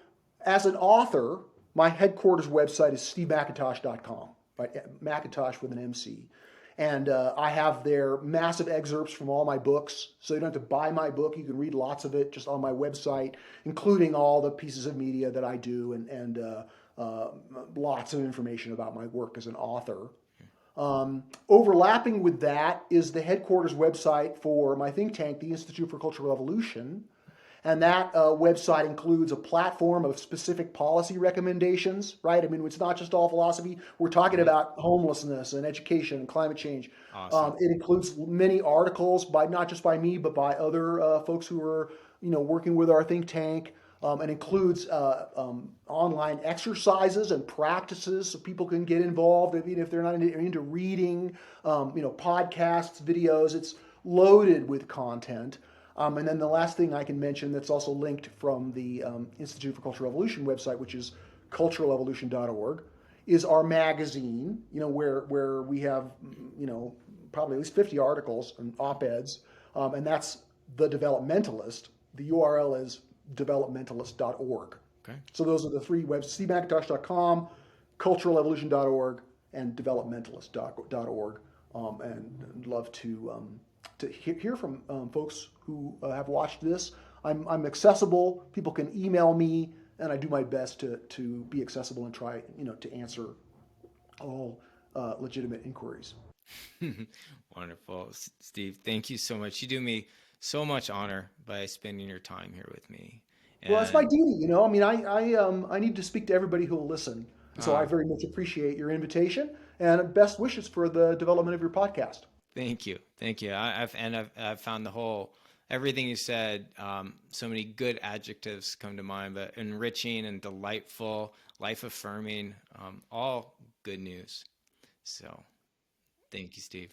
as an author, my headquarters website is stevemcintosh.com, right? Macintosh with an MC. And I have there massive excerpts from all my books. So you don't have to buy my book. You can read lots of it just on my website, including all the pieces of media that I do, and lots of information about my work as an author. Overlapping with that is the headquarters website for my think tank, the Institute for Cultural Evolution. And that website includes a platform of specific policy recommendations, right? I mean, it's not just all philosophy. We're talking Right. about homelessness and education and climate change. Awesome. It includes many articles by not just by me, but by other folks who are, working with our think tank. And includes online exercises and practices so people can get involved, even if they're not into reading, podcasts, videos. It's loaded with content. And then the last thing I can mention that's also linked from the Institute for Cultural Evolution website, which is culturalevolution.org, is our magazine, where we have, probably at least 50 articles and op-eds, and that's The Developmentalist. The URL is developmentalist.org. Okay. So those are the three webs: stevemcintosh.com, culturalevolution.org, and developmentalist.org. And I'd love to hear from folks who have watched this. I'm accessible. People can email me, and I do my best to be accessible and try to answer all legitimate inquiries. Wonderful. Steve, thank you so much. You do me so much honor by spending your time here with me. Well, it's my And duty. I mean, I need to speak to everybody who will listen, and so I uh, very much appreciate your invitation and best wishes for the development of your podcast. thank you. Thank you. I've found everything you said, so many good adjectives come to mind, but enriching and delightful, life affirming, all good news. So thank you, Steve.